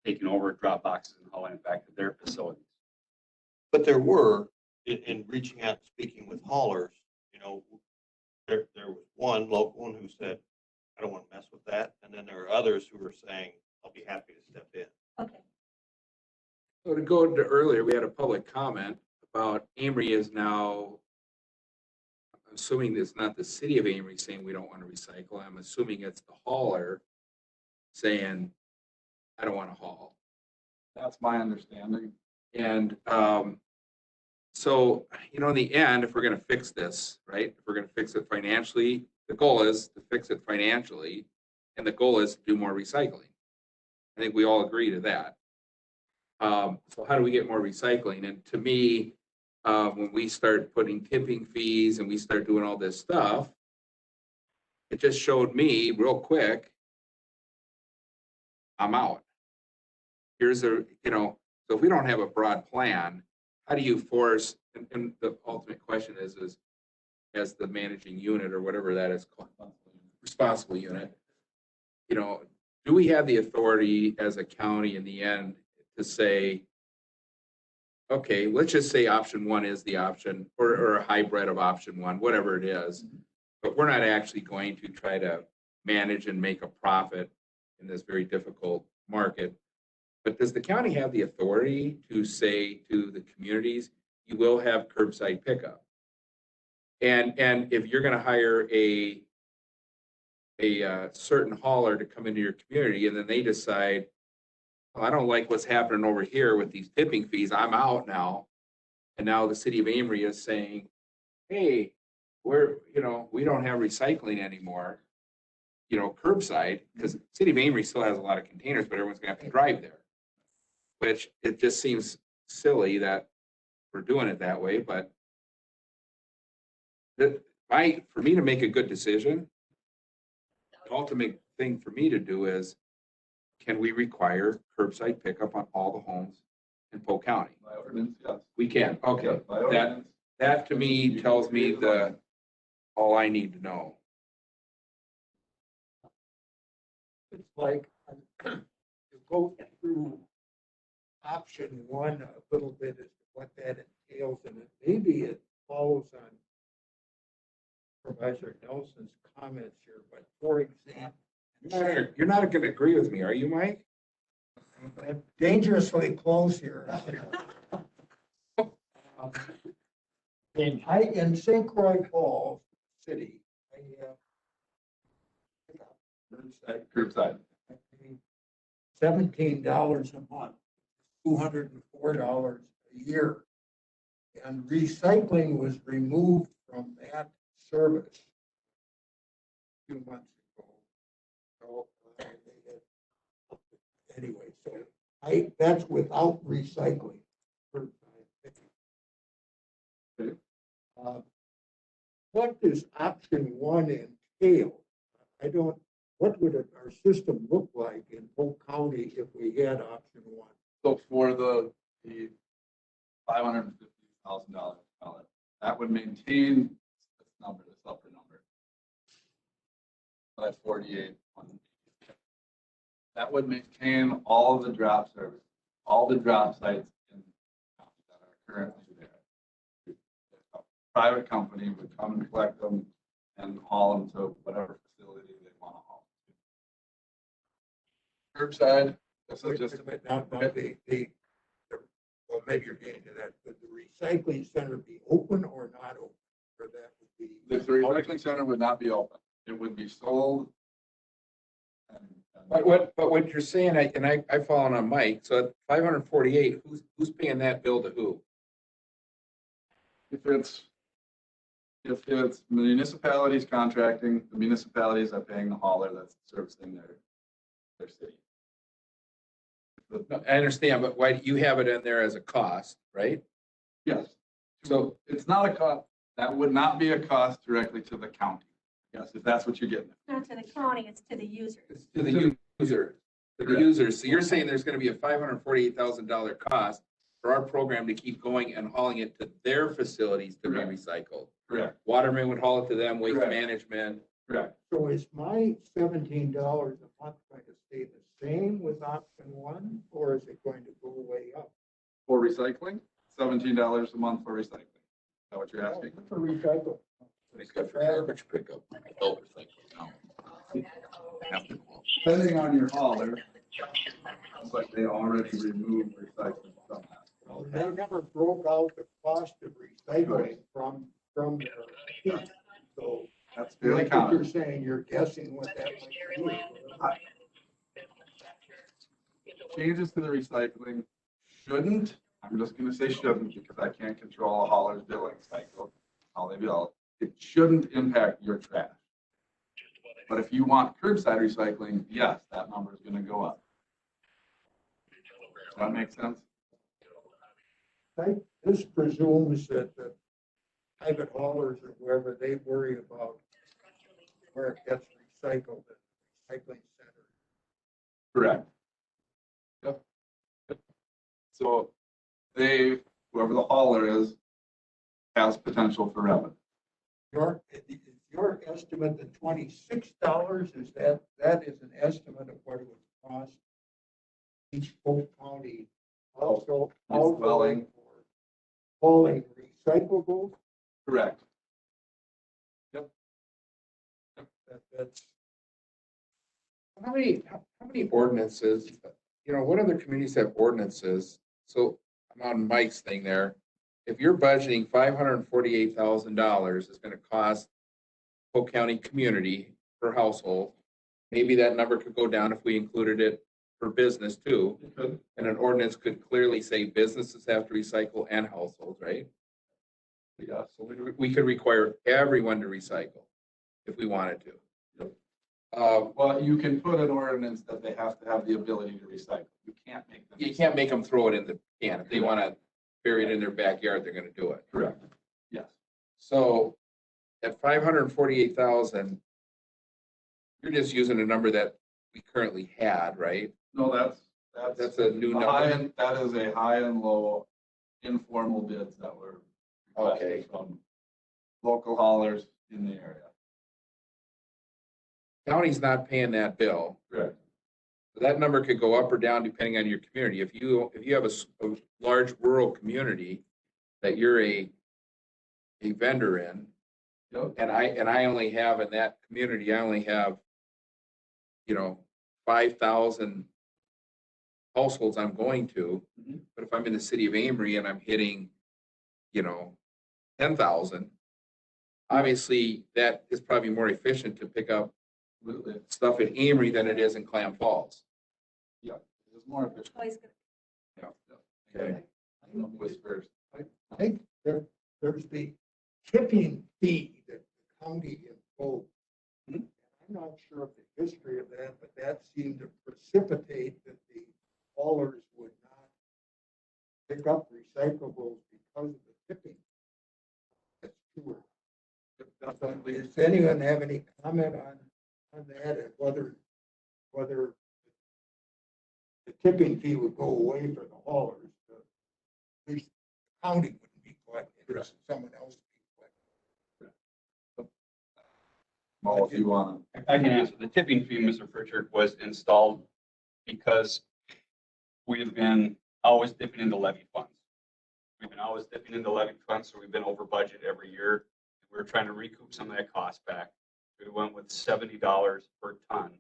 taking over drop boxes and hauling it back to their facilities. But there were, in reaching out and speaking with haulers, there was one local one who said, I don't want to mess with that. And then there are others who were saying, I'll be happy to step in. Okay. So to go to earlier, we had a public comment about Amory is now, I'm assuming it's not the city of Amory saying we don't want to recycle. I'm assuming it's the hauler saying, I don't want to haul. That's my understanding. And so, in the end, if we're going to fix this, right, if we're going to fix it financially, the goal is to fix it financially, and the goal is to do more recycling. I think we all agree to that. So how do we get more recycling? And to me, when we start putting tipping fees and we start doing all this stuff, it just showed me real quick, I'm out. Here's a, so if we don't have a broad plan, how do you force, and the ultimate question is as the managing unit or whatever that is called, responsible unit, do we have the authority as a county in the end to say, okay, let's just say option one is the option, or a hybrid of option one, whatever it is, but we're not actually going to try to manage and make a profit in this very difficult market. But does the county have the authority to say to the communities, you will have curbside pickup? And if you're going to hire a certain hauler to come into your community, and then they decide, well, I don't like what's happening over here with these tipping fees, I'm out now. And now the city of Amory is saying, hey, we don't have recycling anymore, curbside, because the city of Amory still has a lot of containers, but everyone's gonna have to drive there. Which it just seems silly that we're doing it that way, but for me to make a good decision, the ultimate thing for me to do is, can we require curbside pickup on all the homes in Polk County? By ordinance, yes. We can, okay. Yes, by ordinance. That to me tells me all I need to know. It's like, to go through option one a little bit as to what that entails, and maybe it follows on Supervisor Nelson's comments here, but for example. You're not going to agree with me, are you, Mike? I'm dangerously close here. In St. Croix Falls City, Curbside. $17 a month, $204 a year. And recycling was removed from that service 2 months ago. So, anyway, so that's without recycling. What does option one entail? What would our system look like in Polk County if we had option one? So for the $550,000 pellet, that would maintain this number, this upper number. So that's 48. That would maintain all of the drop service, all the drop sites in the county that are currently there. A private company would come and collect them and haul them to whatever facility they want to haul them to. Curbside, this is just. Well, maybe you're getting to that. Would the recycling center be open or not open? Or that would be. The recycling center would not be open. It would be sold. But what you're saying, I've fallen on Mike, so at 548, who's paying that bill to who? If it's municipalities contracting, the municipalities are paying the hauler that's servicing their city. No, I understand, but why you have it in there as a cost, right? Yes. So it's not a cost. That would not be a cost directly to the county. Yes, if that's what you're getting. Not to the county, it's to the users. It's to the user. To the user. So you're saying there's going to be a $548,000 cost for our program to keep going and hauling it to their facilities to be recycled. Correct. Waterman would haul it to them, waste Correct. management. Correct. So is my $17 a month going to stay the same with option one, or is it going to go way up? For recycling, $17 a month for recycling. Is that what you're asking? For recycle. It's good for garbage pickup. Depending on your hauler, but they already removed recycling from that. Well, they never broke out the cost of recycling from their fees. So That's fairly like what you're common. saying, you're guessing what that might be. Changes to the recycling shouldn't, I'm just gonna say shouldn't because I can't control a hauler's billing cycle, how they bill. It shouldn't impact your trash. But if you want curbside recycling, yes, that number is gonna go up. Does that make sense? This presumes that the private haulers or whoever, they worry about where it gets recycled at the recycling center. Correct. Yep. So they, whoever the hauler is, has potential for revenue. Your estimate, the $26, is that is an estimate of what it would cost each Polk County also Dwelling. for hauling recyclables? Correct. That's How many ordinances, what other communities have ordinances? So I'm on Mike's thing there. If you're budgeting $548,000 is gonna cost Polk County community per household, maybe that number could go down if we included it for business too. And an ordinance could clearly say businesses have to recycle and households, right? Yeah. So we could require everyone to recycle if we wanted to. Well, you can put an ordinance that they have to have the ability to recycle. You can't make them. You can't make them throw it in the can. If they want to bury it in their backyard, they're gonna do it. Correct. Yes. So at 548,000, you're just using a number that we currently had, right? No, That's a new the high number. and, that is a high and low informal bids that were Okay. requested from local haulers in the area. County's not paying that bill. Correct. So that number could go up or down depending on your community. If you have a large rural community that you're a vendor in, Yep. and I only have in that community, I only have, 5,000 households I'm going to. Mhm. But if I'm in the city of Amory and I'm hitting, 10,000, obviously that is probably more efficient to pick up Absolutely. stuff in Amory than it is in Clam Falls. Yeah. It's more efficient. Always good. Yeah. Okay. I don't know who was first. I think there's the tipping fee that the county imposed. Mhm. I'm not sure of the history of that, but that seemed to precipitate that the haulers would not pick up recyclables because of the tipping. That's true. Definitely. Does anyone have any comment on that and whether the tipping fee would go away for the haulers? At least the county wouldn't be collecting it, someone else would be collecting. Well, if you want I can answer. The tipping fee, Mr. Pritchard, was installed because we've been always dipping into levy funds. We've been always dipping into levy funds, so we've been over budget every year. We're trying to recoup some of that cost back. We went with $70 per ton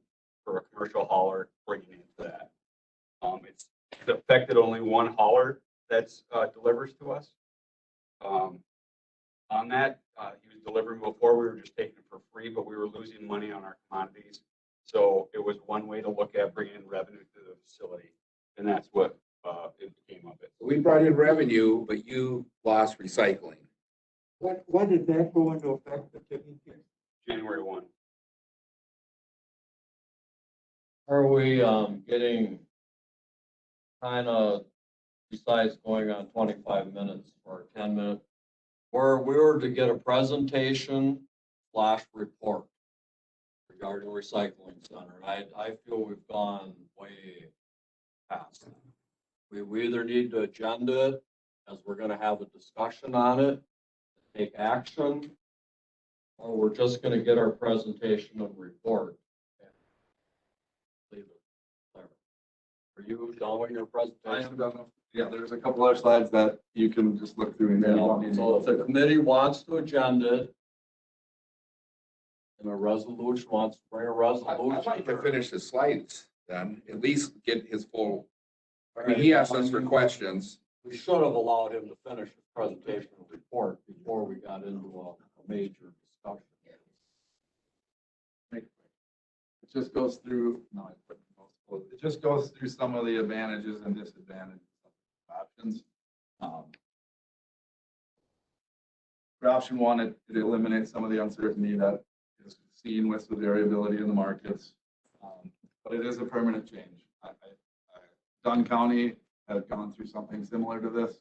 for a commercial hauler bringing into that. It's affected only one hauler that's delivers to us. On that, he was delivering before, we were just taking it for free, but we were losing money on our commodities. So it was one way to look at bringing in revenue to the facility, and that's what it came of it. We brought in revenue, but you lost recycling. When did that go into effect, the tipping fee? January 1. Are we getting kind of, besides going on 25 minutes or 10 minutes, where we were to get a presentation / report regarding recycling center? I feel we've gone way past that. We either need to agenda it, as we're gonna have a discussion on it, take action, or we're just gonna get our presentation and report. And leave it there. Are you done with your I presentation? am done. Yeah, there's a couple other slides that you can just look through and. Yeah, so if the committee wants to agenda it, and a resolution wants to bring a resolution. I'd like to finish the slides then, at least get his full, I mean, he asked us for questions. We should have allowed him to finish his presentation and report before we got into a major discussion. It just goes through, no, I put multiple, it just goes through some of the advantages and disadvantages of options. For option one, it eliminates some of the uncertainty that is seen with the variability in the markets. But it is a permanent change. Dunn County had gone through something similar to this,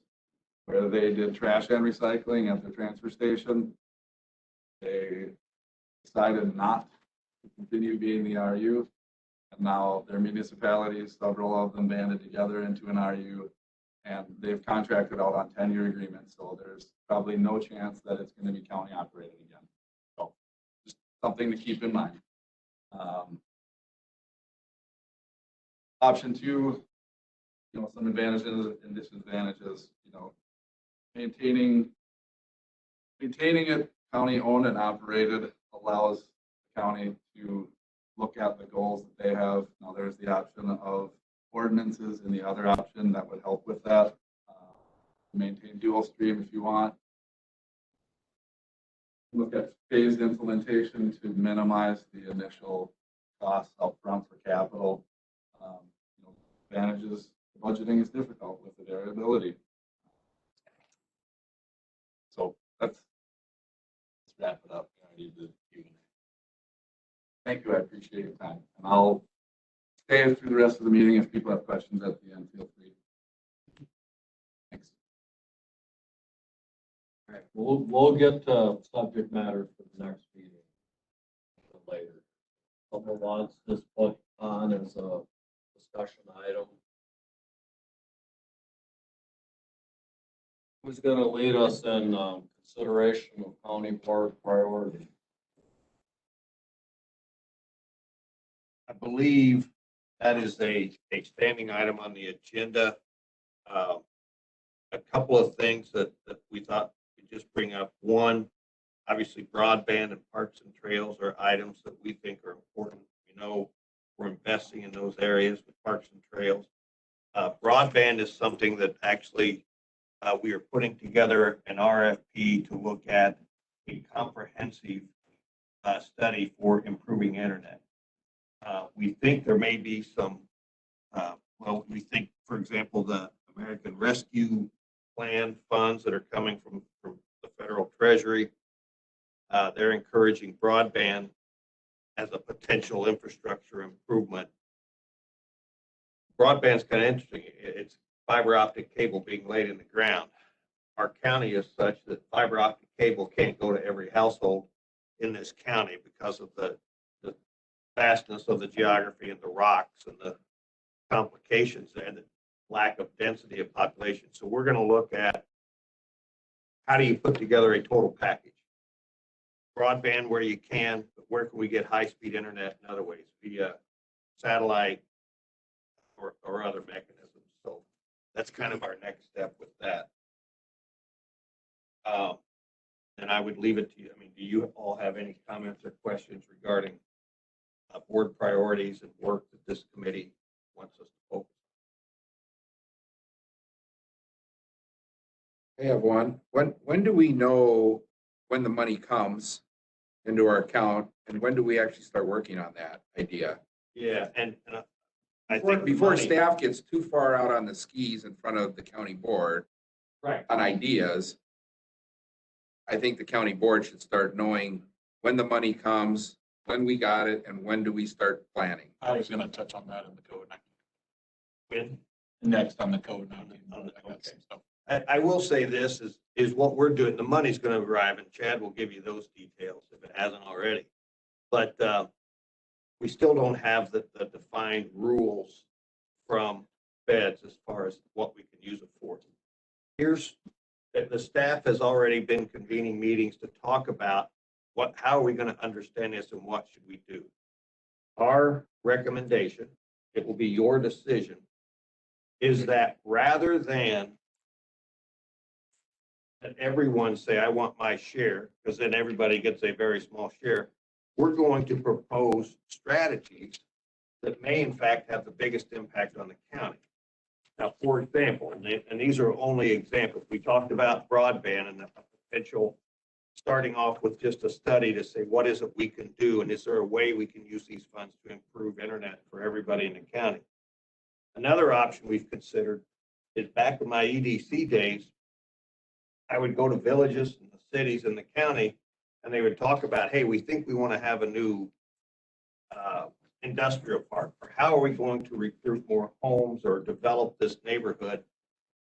where they did trash and recycling at the transfer station. They decided not to continue being the RU. And now their municipalities, several of them banded together into an RU, and they've contracted out on 10-year agreements. So there's probably no chance that it's going to be county operated again. So just something to keep in mind. Option two, some advantages and disadvantages, maintaining it county owned and operated allows the county to look at the goals that they have. Now there's the option of ordinances and the other option that would help with that. Maintain dual stream if you want. Look at phased implementation to minimize the initial costs upfront for capital. Advantages, budgeting is difficult with the variability. So let's wrap it up. Thank you, I appreciate your time. And I'll stay through the rest of the meeting. If people have questions at the end, feel free. Thanks. All right, we'll get to subject matter for the next meeting later. Someone wants this put on as a discussion item. Who's going to lead us in consideration of county board priorities? I believe that is a standing item on the agenda. A couple of things that we thought we'd just bring up. One, obviously broadband and parks and trails are items that we think are important. We're investing in those areas with parks and trails. Broadband is something that actually we are putting together an RFP to look at a comprehensive study for improving internet. We think there may be some, we think, for example, the American Rescue Plan funds that are coming from the federal treasury, they're encouraging broadband as a potential infrastructure improvement. Broadband's kind of interesting. It's fiber optic cable being laid in the ground. Our county is such that fiber optic cable can't go to every household in this county because of the vastness of the geography and the rocks and the complications and the lack of density of population. So we're going to look at how do you put together a total package? Broadband where you can, but where can we get high-speed internet in other ways, via satellite or other mechanisms? So that's kind of our next step with that. And I would leave it to you. I mean, do you all have any comments or questions regarding board priorities and work that this committee wants us to focus I have one. When do we know when the money comes into our account, and when do we actually start working on that idea? on? Yeah, and I think Before money- staff gets too far out on the skis in front of the county board right. on ideas, I think the county board should start knowing when the money comes, when we got it, and when do we start planning. I was gonna touch on that in the code. When- Next on the code. Okay. I will say this is what we're doing. The money's going to arrive, and Chad will give you those details if it hasn't already. But we still don't have the defined rules from feds as far as what we can use it for. The staff has already been convening meetings to talk about how are we going to understand this and what should we do. Our recommendation, it will be your decision, is that rather than that everyone say, I want my share, because then everybody gets a very small share, we're going to propose strategies that may in fact have the biggest impact on the county. Now, for example, and these are only examples, we talked about broadband and the potential starting off with just a study to say, what is it we can do? And is there a way we can use these funds to improve internet for everybody in the county? Another option we've considered is back in my EDC days, I would go to villages and the cities in the county and they would talk about, hey, we think we want to have a new industrial park, or how are we going to recruit more homes or develop this neighborhood?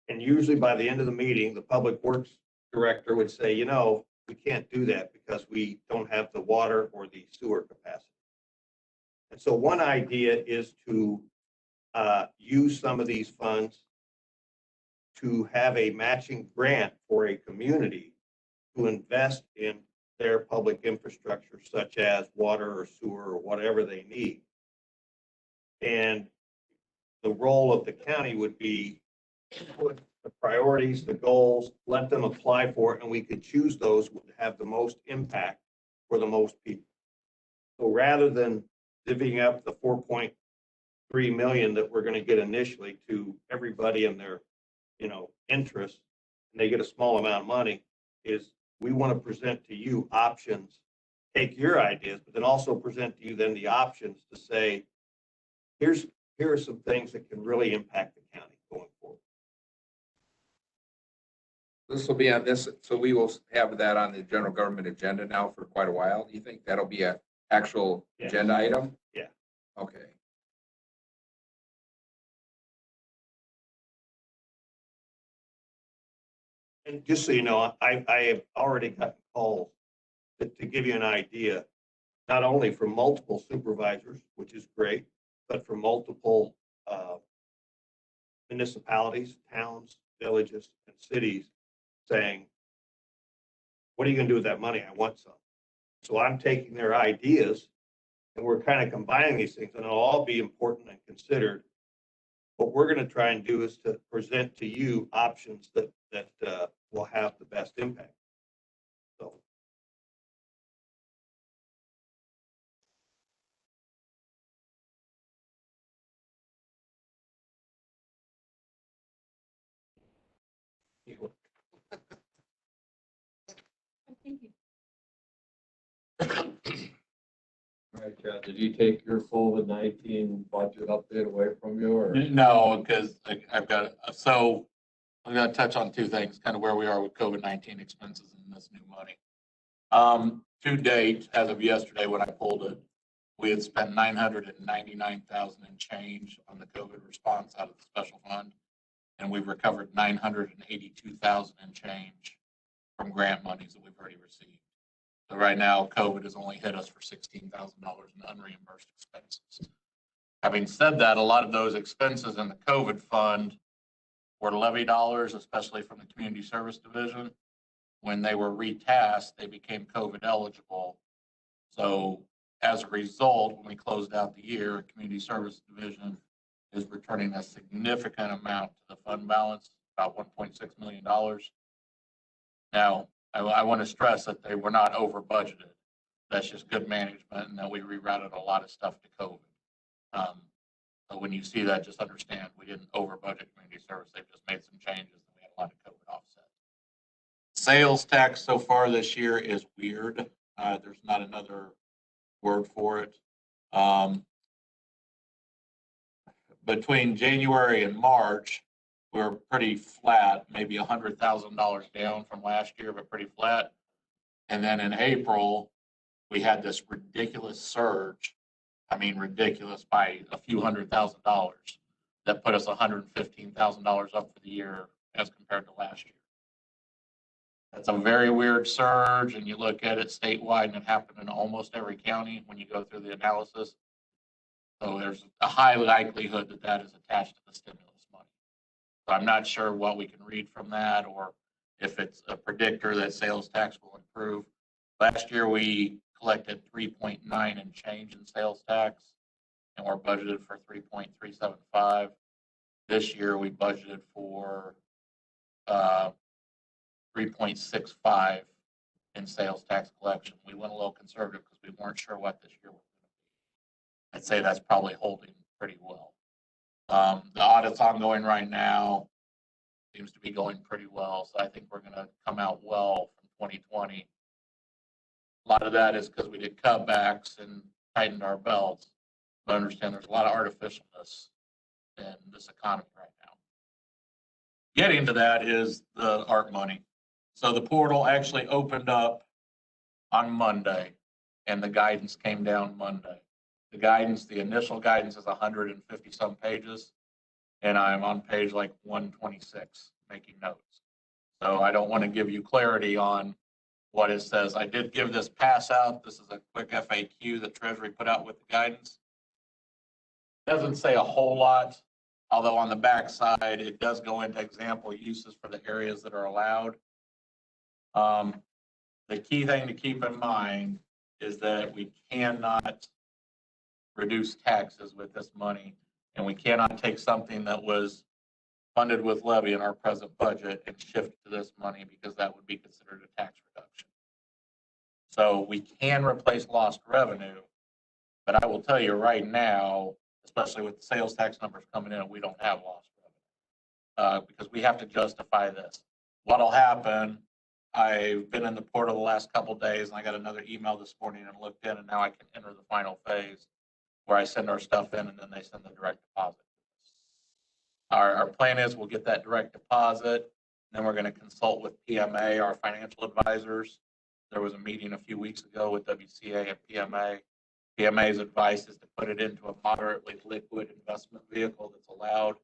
And usually by the end of the meeting, the public works director would say, you know, we can't do that because we don't have the water or the sewer capacity. And so one idea is to use some of these funds to have a matching grant for a community to invest in their public infrastructure, such as water or sewer or whatever they need. And the role of the county would be put the priorities, the goals, let them apply for it, and we could choose those that have the most impact for the most people. So rather than divvying up the 4.3 million that we're going to get initially to everybody in their, interest, and they get a small amount of money, is we want to present to you options, take your ideas, but then also present to you then the options to say, here are some things that can really impact the county going forward. This will be on this, so we will have that on the general government agenda now for quite a while. Do you think that'll be an actual agenda item? Yeah. Okay. And just so you know, I have already gotten calls to give you an idea, not only from multiple supervisors, which is great, but from multiple municipalities, towns, villages, and cities saying, what are you going to do with that money? I want some. So I'm taking their ideas and we're kind of combining these things, and it'll all be important and considered. What we're going to try and do is to present to you options that will have the best impact. So. All right, Chad, did you take your COVID-19 budget update away from you, or? No, because I've got, so I'm going to touch on two things, kind of where we are with COVID-19 expenses and this new money. To date, as of yesterday, when I pulled it, we had spent 999,000 and change on the COVID response out of the special fund, and we've recovered 982,000 and change from grant monies that we've already received. So right now, COVID has only hit us for $16,000 in unreimbursed expenses. Having said that, a lot of those expenses in the COVID fund were levy dollars, especially from the Community Service Division. When they were retasked, they became COVID eligible. So as a result, when we closed out the year, Community Service Division is returning a significant amount to the fund balance, about $1.6 million. Now, I want to stress that they were not over budgeted. That's just good management, and that we rerouted a lot of stuff to COVID. So when you see that, just understand we didn't over budget community service. They've just made some changes, and we had a lot of COVID offset. Sales tax so far this year is weird. There's not another word for it. Between January and March, we're pretty flat, maybe $100,000 down from last year, but pretty flat. And then in April, we had this ridiculous surge. I mean, ridiculous by a few $100,000 that put us $115,000 up for the year as compared to last year. That's a very weird surge, and you look at it statewide, and it happened in almost every county when you go through the analysis. So there's a high likelihood that that is attached to the stimulus money. So I'm not sure what we can read from that, or if it's a predictor that sales tax will improve. Last year, we collected 3.9 and change in sales tax, and we're budgeted for 3.375. This year, we budgeted for 3.65 in sales tax collection. We went a little conservative because we weren't sure what this year was going to be. I'd say that's probably holding pretty well. The audit's ongoing right now. Seems to be going pretty well. So I think we're going to come out well from 2020. A lot of that is because we did cutbacks and tightened our belts. But understand there's a lot of artificialness in this economy right now. Getting to that is the ARP money. So the portal actually opened up on Monday, and the guidance came down Monday. The initial guidance is 150 some pages, and I'm on page like 126 making notes. So I don't want to give you clarity on what it says. I did give this pass out. This is a quick FAQ that Treasury put out with the guidance. Doesn't say a whole lot, although on the back side, it does go into example uses for the areas that are allowed. The key thing to keep in mind is that we cannot reduce taxes with this money, and we cannot take something that was funded with levy in our present budget and shift to this money, because that would be considered a tax reduction. So we can replace lost revenue, but I will tell you right now, especially with the sales tax numbers coming in, we don't have lost revenue because we have to justify this. What'll happen, I've been in the portal the last couple of days, and I got another email this morning and looked in, and now I can enter the final phase where I send our stuff in and then they send the direct deposit. Our plan is we'll get that direct deposit, then we're going to consult with PMA, our financial advisors. There was a meeting a few weeks ago with WCA and PMA. PMA's advice is to put it into a moderately liquid investment vehicle that's allowed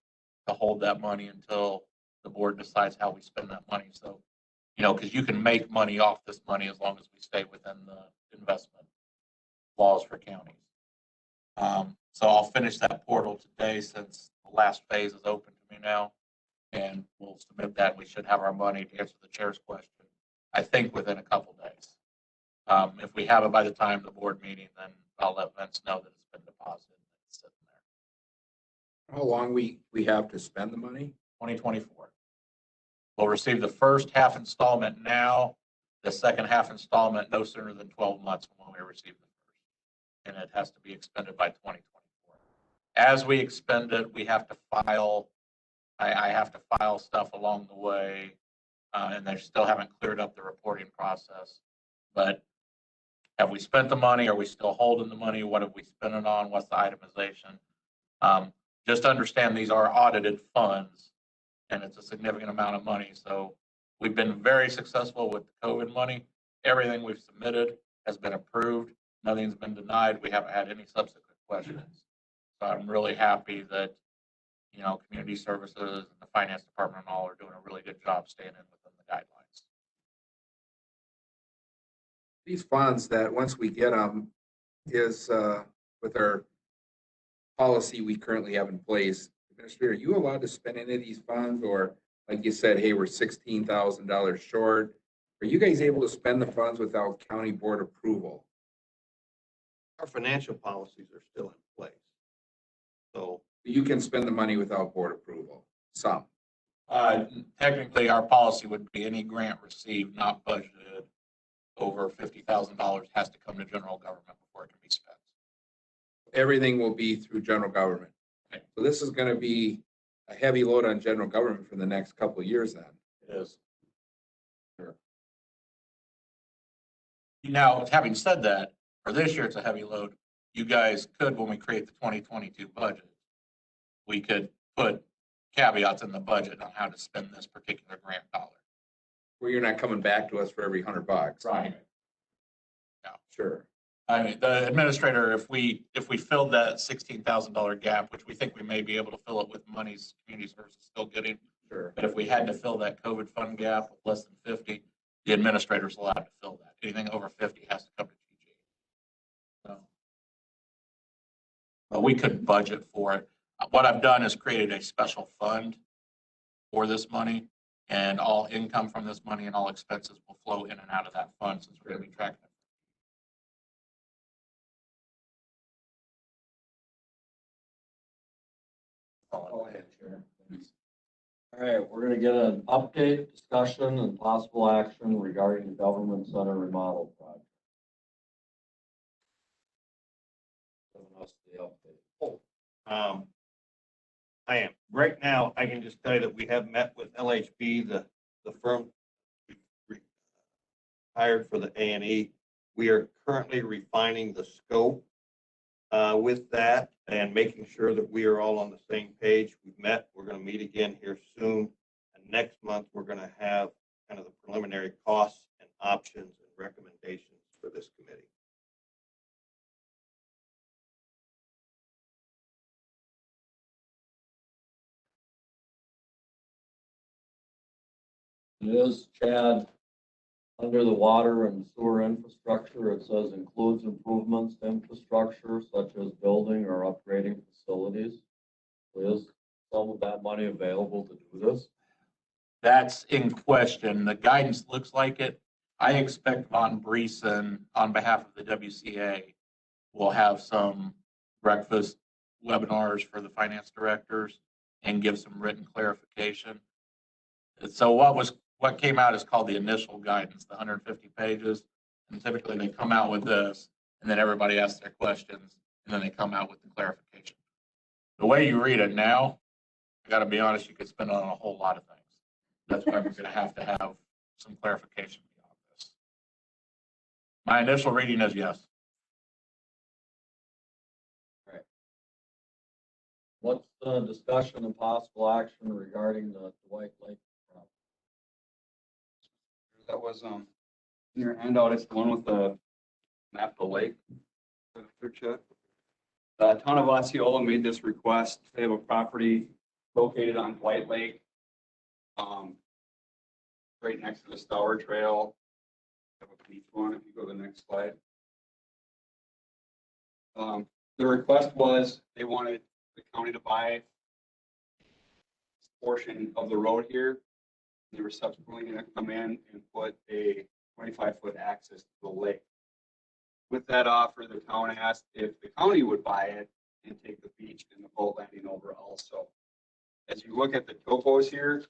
to hold that money until the board decides how we spend that money. So, because you can make money off this money as long as we stay within the investment laws for counties. So I'll finish that portal today, since the last phase is open to me now, and we'll submit that. We should have our money, to answer the chair's question, I think within a couple days. If we have it by the time of the board meeting, then I'll let Vince know that it's been deposited and it's sitting there. How long we have to spend the money? 2024. We'll receive the first half installment now, the second half installment no sooner than 12 months from when we receive the first. And it has to be expended by 2024. As we expend it, we have to file, I have to file stuff along the way, and they still haven't cleared up the reporting process. But have we spent the money? Are we still holding the money? What have we spent it on? What's the itemization? Just understand these are audited funds, and it's a significant amount of money. So we've been very successful with the COVID money. Everything we've submitted has been approved. Nothing's been denied. We haven't had any subsequent questions. So I'm really happy that, community services and the finance department and all are doing a really good job staying in within the guidelines. These funds that once we get them is with our policy we currently have in place. Administrator, are you allowed to spend any of these funds, or like you said, hey, we're $16,000 short? Are you guys able to spend the funds without county board approval? Our financial policies are still in place. So You can spend the money without board approval, some. Technically, our policy would be any grant received, not budgeted, over $50,000 has to come to general government before it can be spent. Everything will be through general government. Okay. So this is going to be a heavy load on general government for the next couple of years then. It is. Sure. Now, having said that, for this year, it's a heavy load. You guys could, when we create the 2022 budget, we could put caveats in the budget on how to spend this particular grant dollar. Where you're not coming back to us for every $100. Right. Yeah, sure. I mean, the administrator, if we filled that $16,000 gap, which we think we may be able to fill it with monies community services still getting. Sure. But if we had to fill that COVID fund gap of less than 50, the administrator's allowed to fill that. Anything over 50 has to come to GG. So, but we could budget for it. What I've done is created a special fund for this money, and all income from this money and all expenses will flow in and out of that fund, since we're going to be tracking it. Go ahead, Chair. All right, we're gonna get an update, discussion, and possible action regarding the government center remodel project. Giving us the update. I am. Right now, I can just tell you that we have met with LHB, the firm hired for the A&E. We are currently refining the scope with that and making sure that we are all on the same page. We've met, we're going to meet again here soon. And next month, we're going to have kind of the preliminary costs and options and recommendations for this committee. It is, Chad, under the water and sewer infrastructure, it says includes improvements to infrastructure such as building or upgrading facilities. Is some of that money available to do this? That's in question. The guidance looks like it. I expect Von Briesen, on behalf of the WCA, will have some breakfast webinars for the finance directors and give some written clarification. So what came out is called the initial guidance, the 150 pages. And typically they come out with this, and then everybody asks their questions, and then they come out with the clarification. The way you read it now, I gotta be honest, you could spend it on a whole lot of things. That's why we're gonna have to have some clarification beyond this. My initial reading is yes. What's the discussion and possible action regarding the Dwight Lake property? That was, in your handout, it's the one with the map of the lake. The town of Osceola made this request. They have a property located on White Lake, right next to the Stour Trail. Have a beach one, if you go to the next slide. The request was they wanted the county to buy this portion of the road here. They were subsequently going to come in and put a 25-foot access to the lake. With that offer, the town asked if the county would buy it and take the beach and the boat landing over also. As you look at the topos here,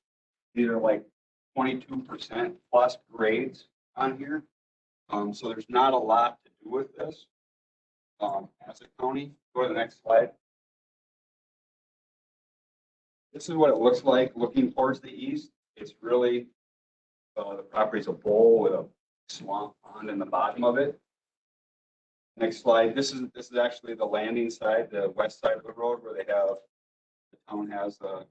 these are like 22% plus grades on here. So there's not a lot to do with this as a county. Go to the next slide. This is what it looks like looking towards the east. It's really, the property's a bowl with a swamp pond in the bottom of it. Next slide. This is actually the landing side, the west side of the road, where the town has a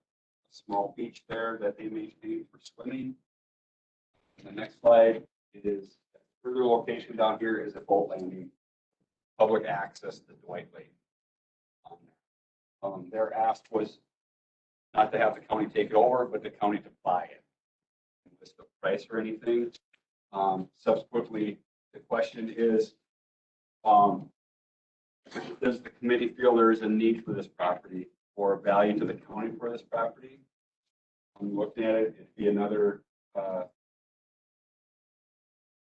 small beach there that they maintain for swimming. And the next slide is further location down here is a boat landing, public access to Dwight Lake. Their ask was not to have the county take it over, but the county to buy it. List the price or anything. Subsequently, the question is, does the committee feel there is a need for this property or value to the county for this property? I'm looking at it, it'd be another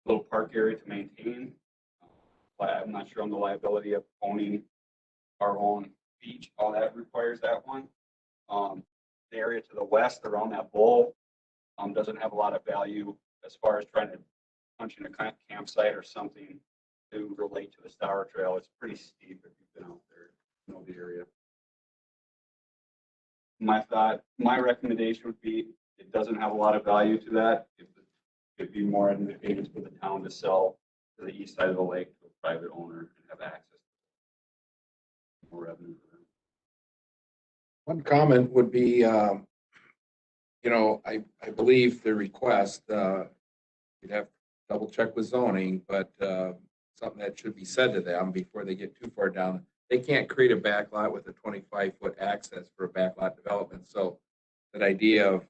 little park area to maintain. But I'm not sure on the liability of owning our own beach, all that requires that one. The area to the west around that bowl doesn't have a lot of value as far as trying to punch in a campsite or something to relate to the Stour Trail. It's pretty steep if you've been out there, you know the area. My recommendation would be, it doesn't have a lot of value to that. It'd be more advantageous for the town to sell to the east side of the lake to a private owner and have access to more revenue for them. One comment would be, I believe the request, you'd have to double check with zoning, but something that should be said to them before they get too far down. They can't create a backlot with a 25-foot access for a backlot development. So that idea of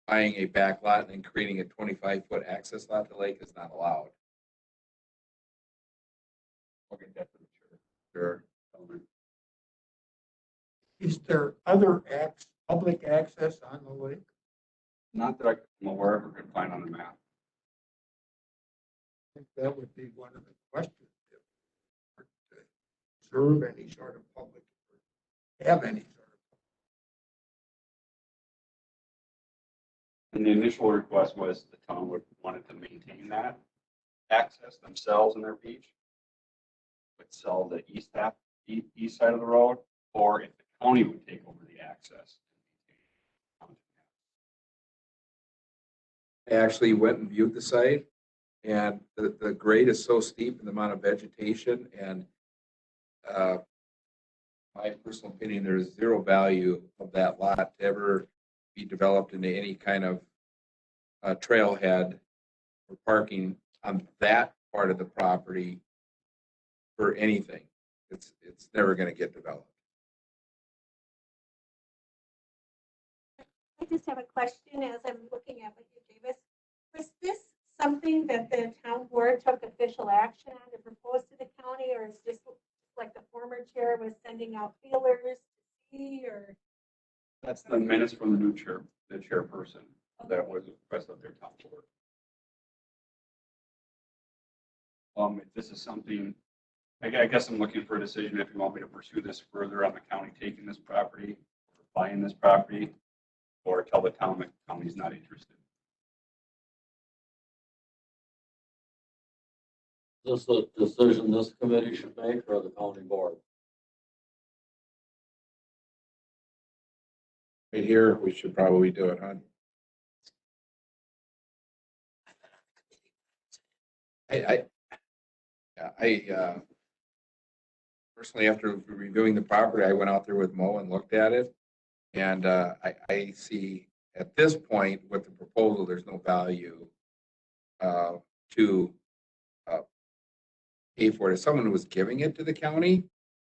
buying a backlot and then creating a 25-foot access lot to the lake is not allowed. Okay, definitely sure. Is there other public access on the lake? Not that I'm aware of or could find on the map. I think that would be one of the questions. If Serve any sort of public, have any sort of. And the initial request was the town wanted to maintain that access themselves in their beach, but sell the east side of the road, or if the county would take over the access. I actually went and viewed the site, and the grade is so steep in the amount of vegetation, and my personal opinion, there's zero value of that lot to ever be developed into any kind of trailhead or parking on that part of the property for anything. It's never gonna get developed. I just have a question as I'm looking at what you gave us. Was this something that the town board took official action on to propose to the county, or is this like the former chair was sending out feelers to see, or? That's the minutes from the new chair, the chairperson that was requested of their town board. If this is something, I guess I'm looking for a decision if you want me to pursue this further on the county taking this property, or buying this property, or tell the town that the county's not interested. Is this a decision this committee should make or the county board? Right here, we should probably do it, huh? I personally, after reviewing the property, I went out there with Mo and looked at it. And I see at this point with the proposal, there's no value to pay for it. If someone was giving it to the county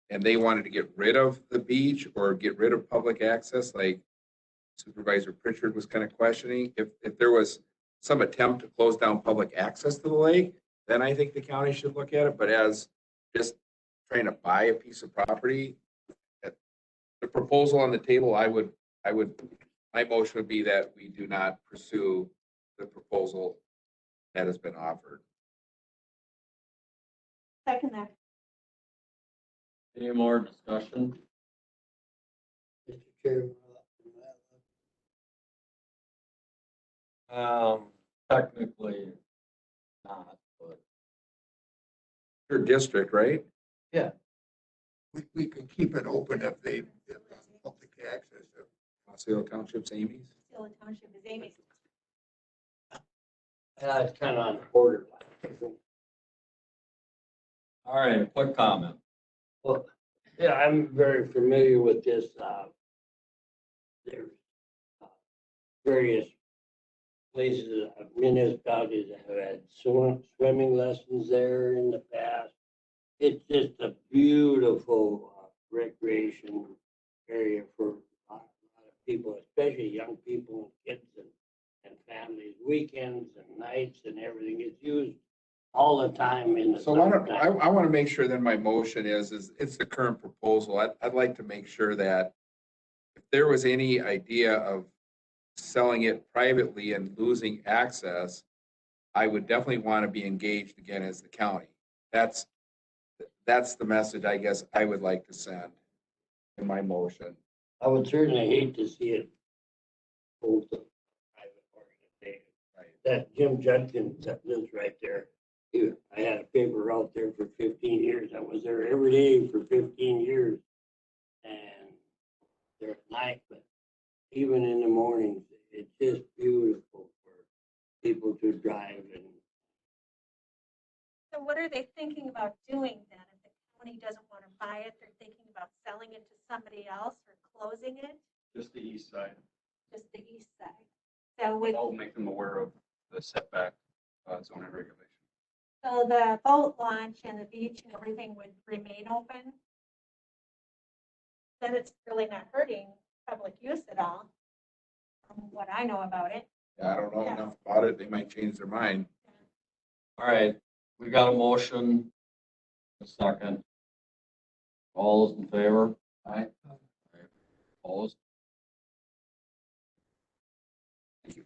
and they wanted to get rid of the beach or get rid of public access, like Supervisor Pritchard was kind of questioning, if there was some attempt to close down public access to the lake, then I think the county should look at it. But as just trying to buy a piece of property, the proposal on the table, my motion would be that we do not pursue the proposal that has been offered. Second that. Any more discussion? Mr. Chairman. Technically not, but Your district, right? We can keep it open if they, if public access. Osceola Township's Amy's. Still Township is Amy's. It's kind of on the borderline. all right, quick comment. Well, yeah, I'm very familiar with this. There's various places, municipalities that have had swimming lessons there in the past. It's just a beautiful recreation area for a lot of people, especially young people and kids and families, weekends and nights and everything. It's used all the time in the So I want to make sure that my motion is it's the current proposal. I'd like to make sure that if there was any idea of selling it privately and losing access, I would definitely want to be engaged again as the county. That's the message I guess I would like to send in my motion. I would certainly hate to see it sold to a private organization. Right. That Jim Judkins that lives right there, I had a paper route there for 15 years. I was there every day for 15 years. And there at night, but even in the mornings, it's just beautiful for people to drive. And So what are they thinking about doing then? If the county doesn't want to buy it, they're thinking about selling it to somebody else or closing it, Just the east side. just the east side. So with, I'll make them aware of the setback zoning regulation. so the boat launch and the beach and everything would remain open? Then it's really not hurting public use at all, from what I know about it. I don't know Yeah. enough about it. They might change their mind. All right, we got a motion, a second. All those in favor? Aye. Opposed? Thank you.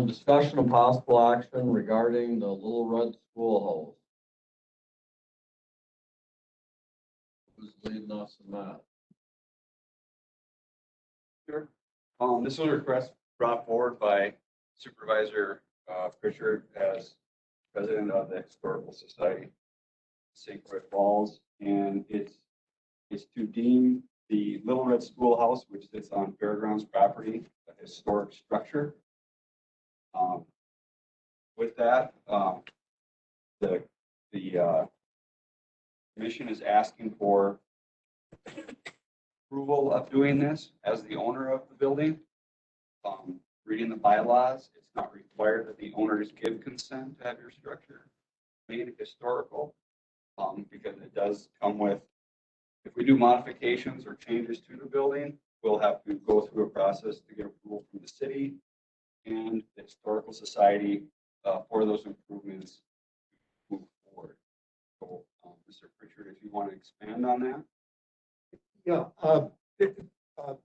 Discussion of possible action regarding the Little Red Schoolhouse. Who's leading us in that? Sure. This was a request brought forward by Supervisor Pritchard as president of the Historical Society, St. Croix Falls, and it's to deem the Little Red Schoolhouse, which sits on Fairgrounds property, a historic structure. With that, the commission is asking for approval of doing this as the owner of the building. reading the bylaws, it's not required that the owners give consent to have your structure made historical. Because it does come with, if we do modifications or changes to the building, we'll have to go through a process to get approval from the city and the historical society for those improvements to move forward. So, Mr. Pritchard, if you want to expand on that. Yeah, there's a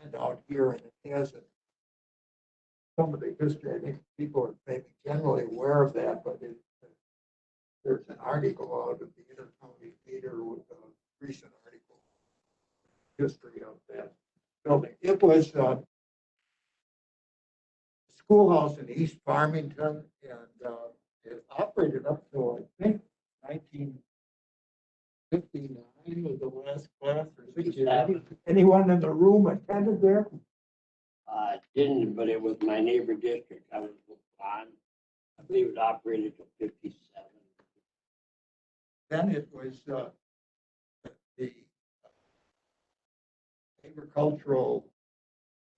handout here and it has some of the history. I think people are maybe generally aware of that, but there's an article out of the Intercounty Leader with a recent article, history of that building. It was a schoolhouse in East Farmington, and it operated up to, I think, 1959 was the last class, or 60. Anyone in the room attended there? Didn't, but it was my neighbor district. I was on. I believe it operated till 57. Then it was the agricultural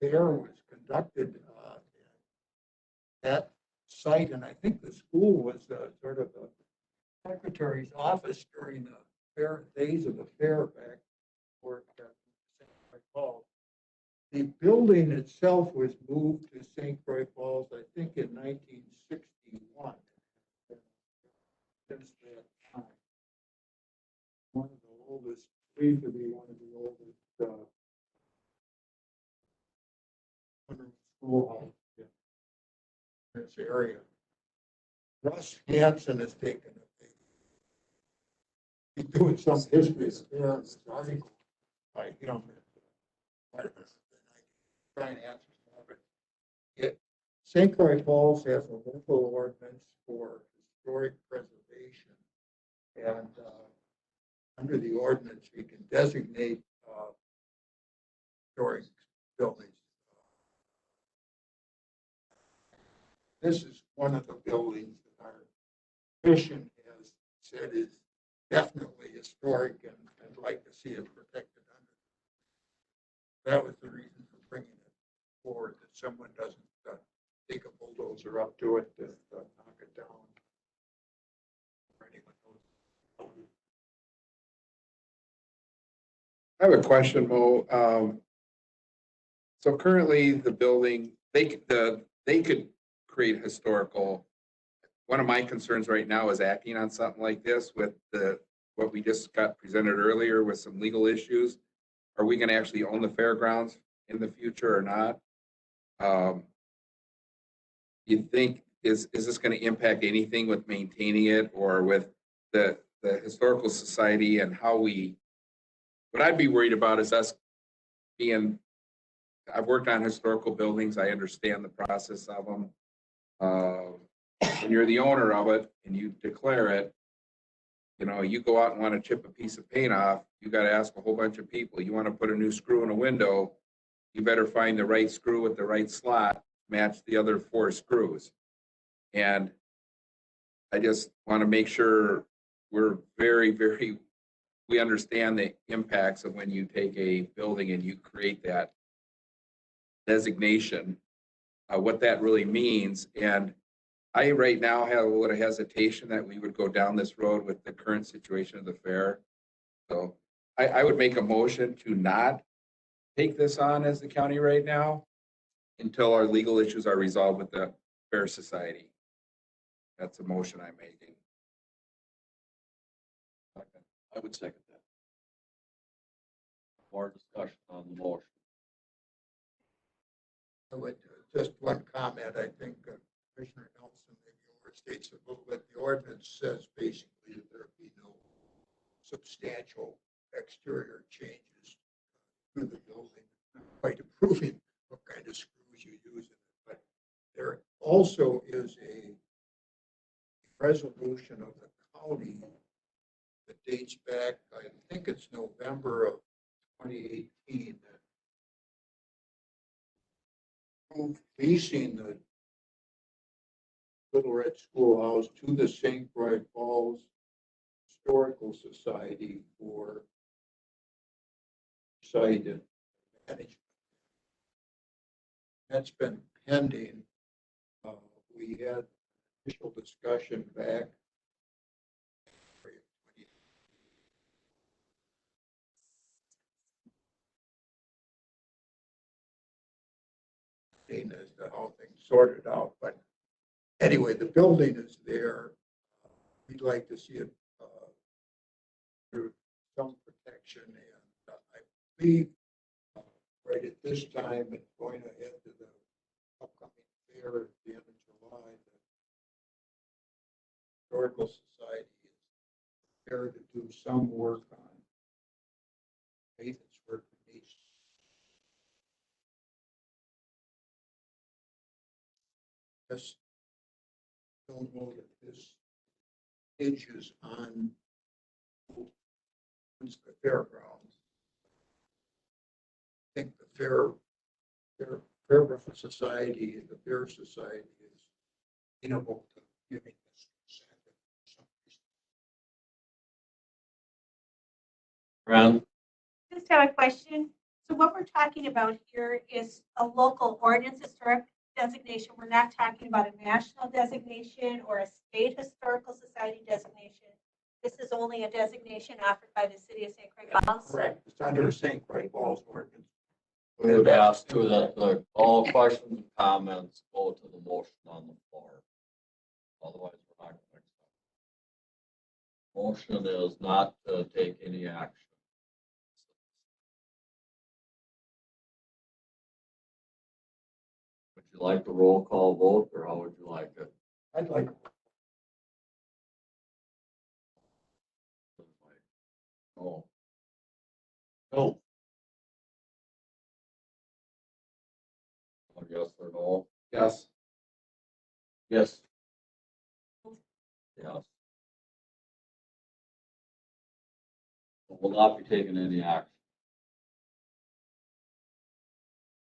fair was conducted at that site, and I think the school was sort of the secretary's office during the fair days of the fair back for St. Croix Falls. The building itself was moved to St. Croix Falls, I think, in 1961. Since that time, one of the oldest, believed to be one of the oldest schoolhouses in this area. Russ Hansen has taken it. He's doing some history there in this article by him. Try and answer some of it. St. Croix Falls has a local ordinance for historic preservation. And under the ordinance, we can designate historic buildings. This is one of the buildings that our commission has said is definitely historic, and I'd like to see it protected under. That was the reason for bringing it forward, that someone doesn't take a bulldozer up to it and knock it down. Or anyone knows. I have a question, Mo. So currently the building, they could create historical. One of my concerns right now is acting on something like this with what we just got presented earlier with some legal issues. Are we going to actually own the fairgrounds in the future or not? You think, is this going to impact anything with maintaining it or with the historical society and how what I'd be worried about is us being, I've worked on historical buildings. I understand the process of them. When you're the owner of it and you declare it, you go out and want to chip a piece of paint off, you got to ask a whole bunch of people. You want to put a new screw in a window, you better find the right screw with the right slot, match the other 4 screws. And I just want to make sure we're we understand the impacts of when you take a building and you create that designation, what that really means. And I right now have a little hesitation that we would go down this road with the current situation of the fair. So I would make a motion to not take this on as the county right now until our legal issues are resolved with the Fair Society. That's a motion I'm making. I would second that. More discussion on the motion. I would, just one comment, I think Commissioner Nelson maybe overstates a little bit. The ordinance says basically that there be no substantial exterior changes to the building. Not quite approving what kind of screws you use in it, but there also is a resolution of the county that dates back, I think it's November of 2018, that approved leasing the Little Red Schoolhouse to the St. Croix Falls Historical Society for site management. That's been pending. We had initial discussion back. As to how things sorted out, but anyway, the building is there. We'd like to see it through some protection, and I believe right at this time, it's going ahead to the upcoming fair at the end of July. The Historical Society is there to do some work on maintenance work that needs. Yes, don't know that this hinges on the fairgrounds. I think the Fairground Society and the Fair Society is amenable to giving this consent for some reason. Fran, Just have a question. So what we're talking about here is a local ordinance historic designation. We're not talking about a national designation or a state historical society designation. This is only a designation offered by the city of St. Croix Falls. Correct. It's under St. Croix Falls ordinance. we would ask too that all questions and comments go to the motion on the floor. Otherwise, we're not going to accept. Motion is not to take any action. Would you like a roll call vote, or how would you like it? I'd like. No. No. A yes or no? Yes. Yes. Yes. Will not be taking any action.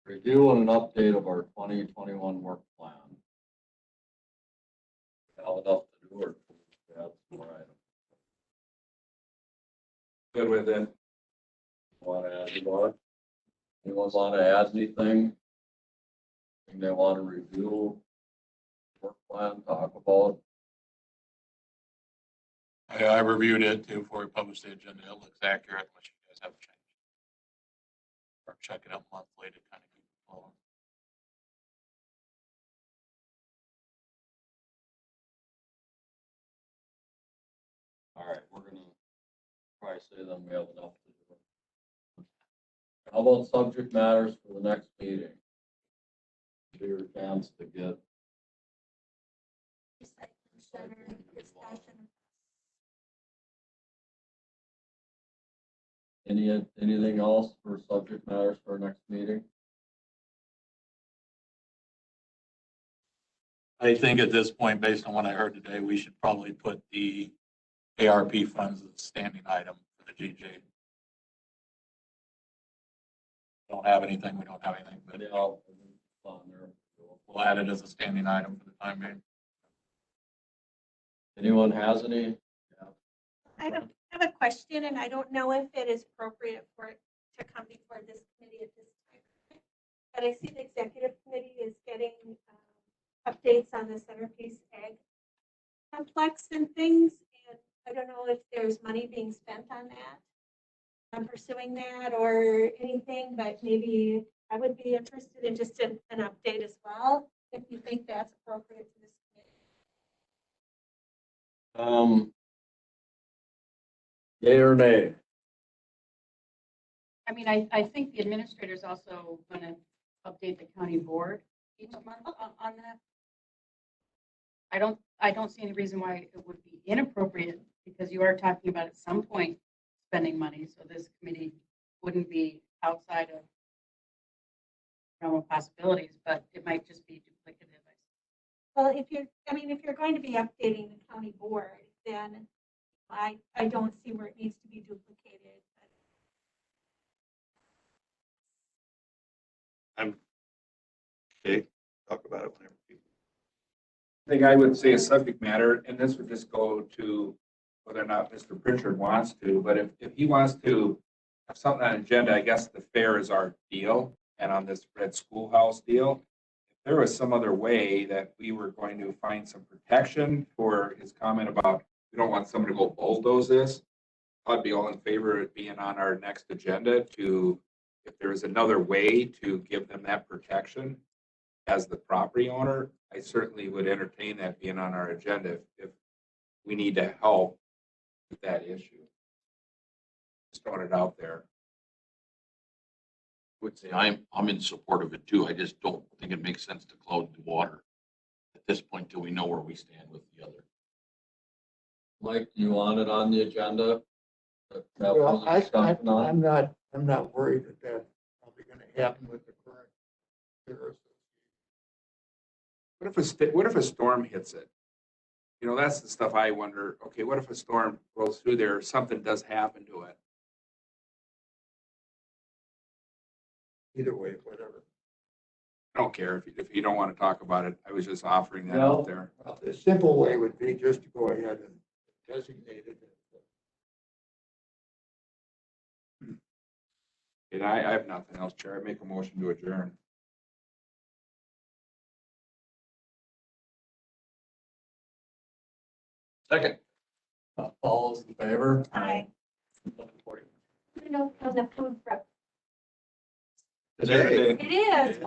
Review and an update of our 2021 work plan. Have enough to do, or add some more items? Good with it. Want to add anyone? Anyone want to add anything? Anything they want to review? Work plan, talk about? I reviewed it too before we published the agenda. It looks accurate, unless you guys have changed. Or check it out monthly to kind of keep it flowing. All right, we're gonna probably say then we have enough to do. How about subject matters for the next meeting? Give your chance to get. Recycling center discussion. Anything else for subject matters for our next meeting? I think at this point, based on what I heard today, we should probably put the ARP funds as a standing item for the GJ. Don't have anything, we don't have anything, but Yeah, I'll put it on there. we'll add it as a standing item for the time being. Anyone has any? I have a question, and I don't know if it is appropriate for it to come before this committee at this time. But I see the executive committee is getting updates on the centerpiece egg complex and things. And I don't know if there's money being spent on that. I'm pursuing that or anything, but maybe I would be interested in just an update as well, if you think that's appropriate to this committee. Yay or nay? I mean, I think the administrator is also going to update the county board each month on that. I don't see any reason why it would be inappropriate, because you are talking about at some point spending money, so this committee wouldn't be outside of normal possibilities, but it might just be duplicative. Well, if you're going to be updating the county board, then I don't see where it needs to be duplicated. I'm, okay, talk about it whenever people. I think I would say a subject matter, and this would just go to whether or not Mr. Pritchard wants to, but if he wants to have something on agenda, I guess the fair is our deal, and on this red schoolhouse deal, if there was some other way that we were going to find some protection for his comment about, we don't want somebody to go bulldoze this, I'd be all in favor of it being on our next agenda to, if there is another way to give them that protection as the property owner, I certainly would entertain that being on our agenda if we need to help with that issue. Just throwing it out there. Would say I'm in support of it too. I just don't think it makes sense to cloud the water at this point till we know where we stand with the other. Mike, do you want it on the agenda? Well, I'm not worried that that's probably gonna happen with the current fair. What if a storm hits it? You know, that's the stuff I wonder, okay, what if a storm rolls through there, or something does happen to it? Either way, whatever. I don't care if you don't want to talk about it. I was just offering that No. out there. Well, the simple way would be just to go ahead and designate it. And I have nothing else, Chair. I make a motion to adjourn. Second. All those in favor? I don't know, on the food prep. Today. It is.